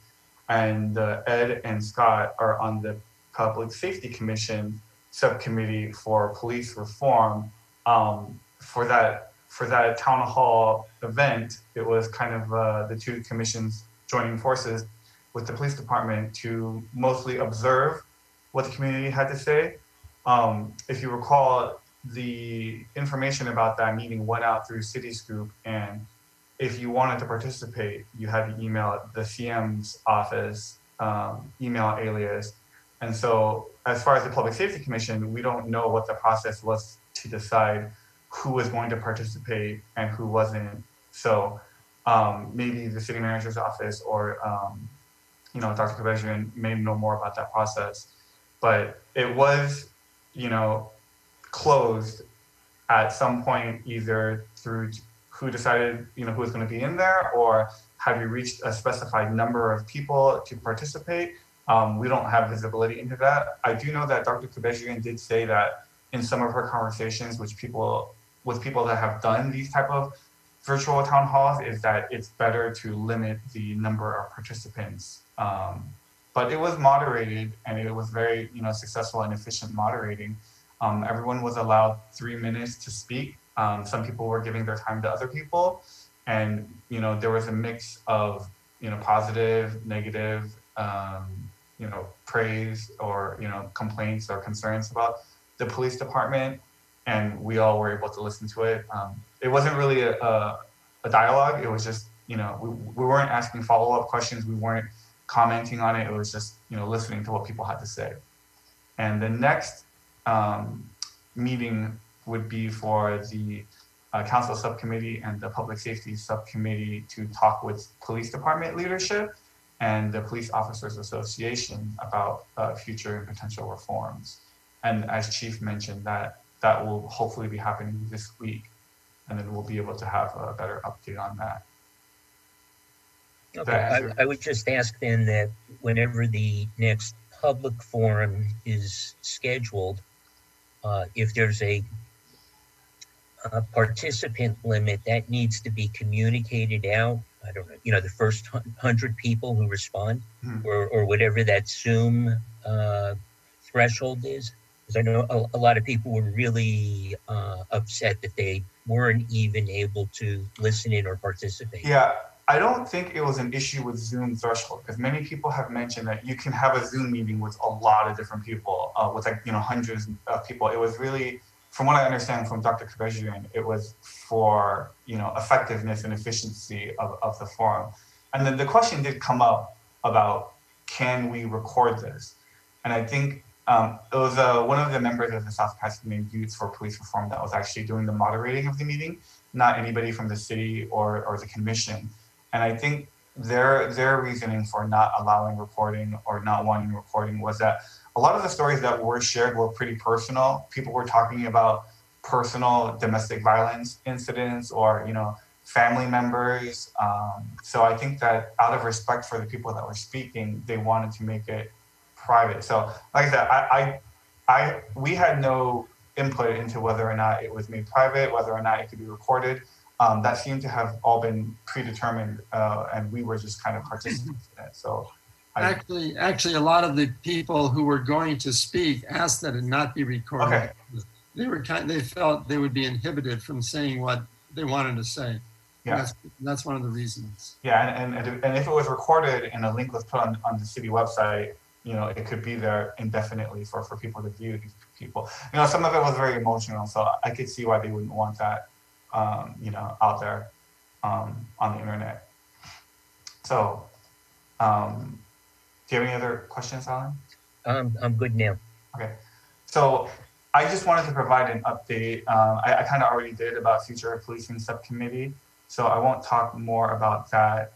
and Ed and Scott are on the Public Safety Commission subcommittee for police reform. For that town hall event, it was kind of the two commissions joining forces with the police department to mostly observe what the community had to say. If you recall, the information about that meeting went out through Cityscoop, and if you wanted to participate, you had to email the CM's office, email alias. And so as far as the Public Safety Commission, we don't know what the process was to decide who was going to participate and who wasn't. So maybe the city manager's office or Dr. Kubejian may know more about that process. But it was, closed at some point, either through who decided, who was going to be in there, or have you reached a specified number of people to participate? We don't have visibility into that. I do know that Dr. Kubejian did say that in some of her conversations with people that have done these type of virtual town halls, is that it's better to limit the number of participants. But it was moderated, and it was very, successful and efficient moderating. Everyone was allowed 3 minutes to speak. Some people were giving their time to other people, and there was a mix of positive, negative, praise or complaints or concerns about the police department, and we all were able to listen to it. It wasn't really a dialogue. It was just we weren't asking follow-up questions. We weren't commenting on it. It was just listening to what people had to say. And the next meeting would be for the council subcommittee and the public safety subcommittee to talk with police department leadership and the Police Officers Association about future and potential reforms. And as Chief mentioned, that will hopefully be happening this week, and then we'll be able to have a better update on that. Okay, I would just ask then that whenever the next public forum is scheduled, if there's a participant limit, that needs to be communicated out. I don't know, the first 100 people who respond, or whatever that Zoom threshold is. Because I know a lot of people were really upset that they weren't even able to listen in or participate. Yeah, I don't think it was an issue with Zoom threshold, because many people have mentioned that you can have a Zoom meeting with a lot of different people, with hundreds of people. It was really, from what I understand from Dr. Kubejian, it was for effectiveness and efficiency of the forum. And then the question did come up about, can we record this? And I think it was one of the members of the South Pasadena Youth for Police Reform that was actually doing the moderating of the meeting, not anybody from the city or the commission. And I think their reasoning for not allowing recording or not wanting recording was that a lot of the stories that were shared were pretty personal. People were talking about personal domestic violence incidents or, family members. So I think that out of respect for the people that were speaking, they wanted to make it private. So like I said, we had no input into whether or not it was made private, whether or not it could be recorded. That seemed to have all been predetermined, and we were just kind of participants in it. So, Actually, a lot of the people who were going to speak asked that it not be recorded. Okay. They felt they would be inhibited from saying what they wanted to say. Yeah. That's one of the reasons. Yeah, and if it was recorded and a link was put on the city website, you know, it could be there indefinitely for people to view these people. You know, some of it was very emotional, so I could see why they wouldn't want that, you know, out there on the internet. So, do you have any other questions, Alan? I'm good now. Okay, so I just wanted to provide an update. I kind of already did about future policing subcommittee, so I won't talk more about that.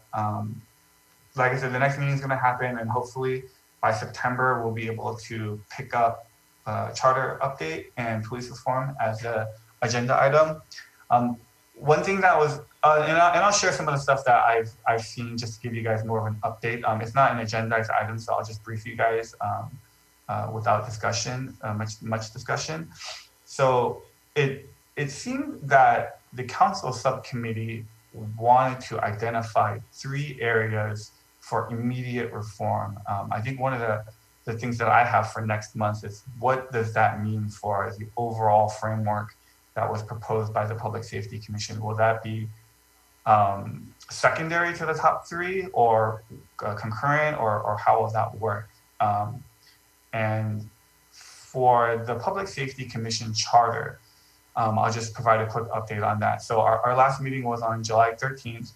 Like I said, the next meeting is going to happen, and hopefully by September we'll be able to pick up charter update and police reform as a agenda item. One thing that was, and I'll share some of the stuff that I've seen just to give you guys more of an update. It's not an agendized item, so I'll just brief you guys without discussion, much discussion. So it seemed that the council subcommittee wanted to identify 3 areas for immediate reform. I think one of the things that I have for next month is what does that mean for the overall framework that was proposed by the Public Safety Commission? Will that be secondary to the top 3 or concurrent, or how will that work? And for the Public Safety Commission charter, I'll just provide a quick update on that. So our last meeting was on July 13th.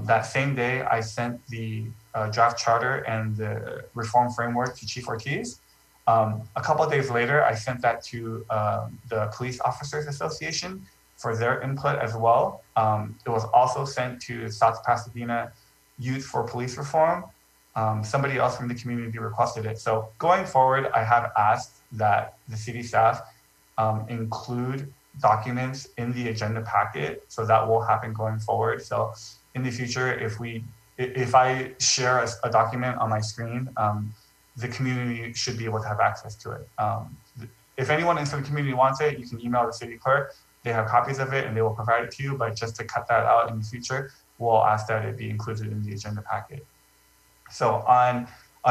That same day, I sent the draft charter and the reform framework to Chief Ortiz. A couple of days later, I sent that to the Police Officers Association for their input as well. It was also sent to South Pasadena Youth for Police Reform. Somebody else from the community requested it. So going forward, I have asked that the city staff include documents in the agenda packet. So that will happen going forward. So in the future, if I share a document on my screen, the community should be able to have access to it. If anyone in the community wants it, you can email the city clerk. They have copies of it and they will provide it to you. But just to cut that out in the future, we'll ask that it be included in the agenda packet. So on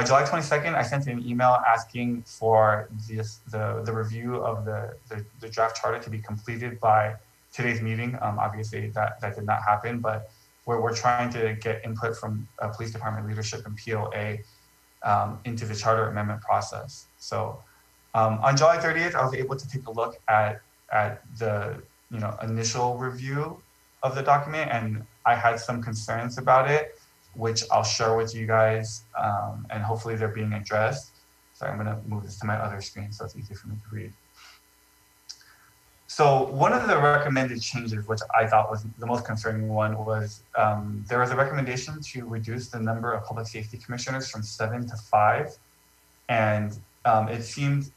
July 22nd, I sent an email asking for the review of the draft charter to be completed by today's meeting. Obviously, that did not happen, but we're trying to get input from police department leadership and POA into the charter amendment process. So on July 30th, I was able to take a look at the initial review of the document, and I had some concerns about it, which I'll share with you guys, and hopefully they're being addressed. So I'm gonna move this to my other screen so it's easier for me to read. So one of the recommended changes, which I thought was the most concerning one, was there was a recommendation to reduce the number of public safety commissioners from 7 to 5. And it seemed,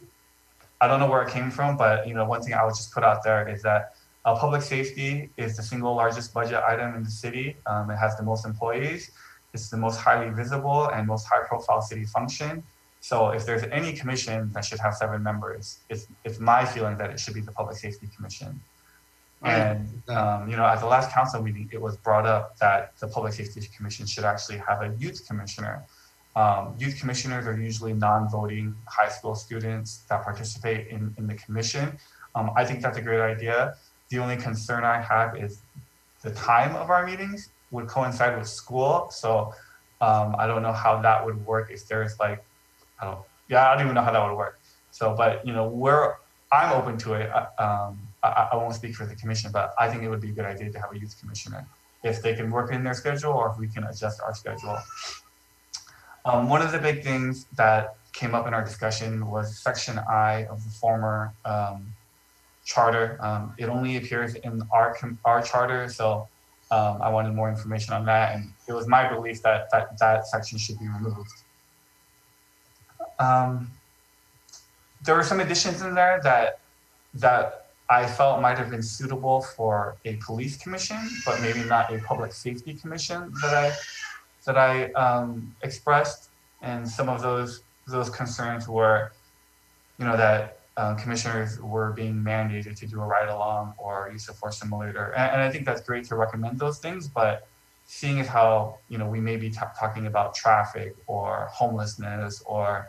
I don't know where it came from, but one thing I would just put out there is that public safety is the single largest budget item in the city. It has the most employees. It's the most highly visible and most high profile city function. So if there's any commission that should have 7 members, it's my feeling that it should be the Public Safety Commission. And at the last council meeting, it was brought up that the Public Safety Commission should actually have a youth commissioner. Youth commissioners are usually non-voting high school students that participate in the commission. I think that's a great idea. The only concern I have is the time of our meetings would coincide with school. So I don't know how that would work if there's I don't even know how that would work. So, but I'm open to it. I won't speak for the commission, but I think it would be a good idea to have a youth commissioner if they can work in their schedule or if we can adjust our schedule. One of the big things that came up in our discussion was Section I of the former charter. It only appears in our charter, so I wanted more information on that, and it was my belief that that section should be removed. There were some additions in there that I felt might have been suitable for a police commission, but maybe not a public safety commission that I expressed. And some of those concerns were, that commissioners were being mandated to do a ride along or use of force simulator. And I think that's great to recommend those things, but seeing as how, we may be talking about traffic or homelessness or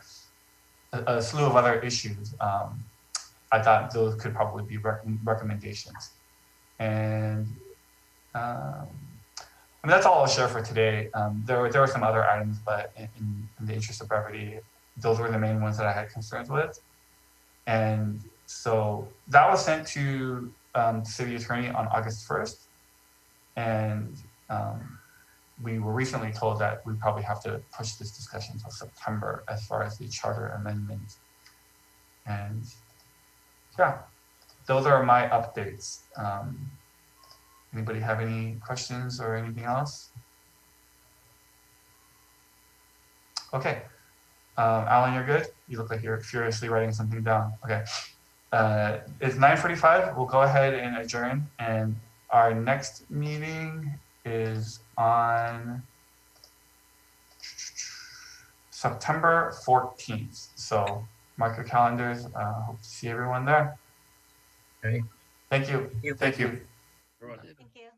a slew of other issues, I thought those could probably be recommendations. And that's all I'll share for today. There were some other items, but in the interest of brevity, those were the main ones that I had concerns with. And so that was sent to the city attorney on August 1st. And we were recently told that we probably have to push this discussion until September as far as the charter amendment. And yeah, those are my updates. Anybody have any questions or anything else? Okay. Alan, you're good? You look like you're furiously writing something down. Okay. It's 9:45. We'll go ahead and adjourn. And our next meeting is on September 14th. So mark your calendars. Hope to see everyone there. Right. Thank you. Thank you. Thank you. Thank you.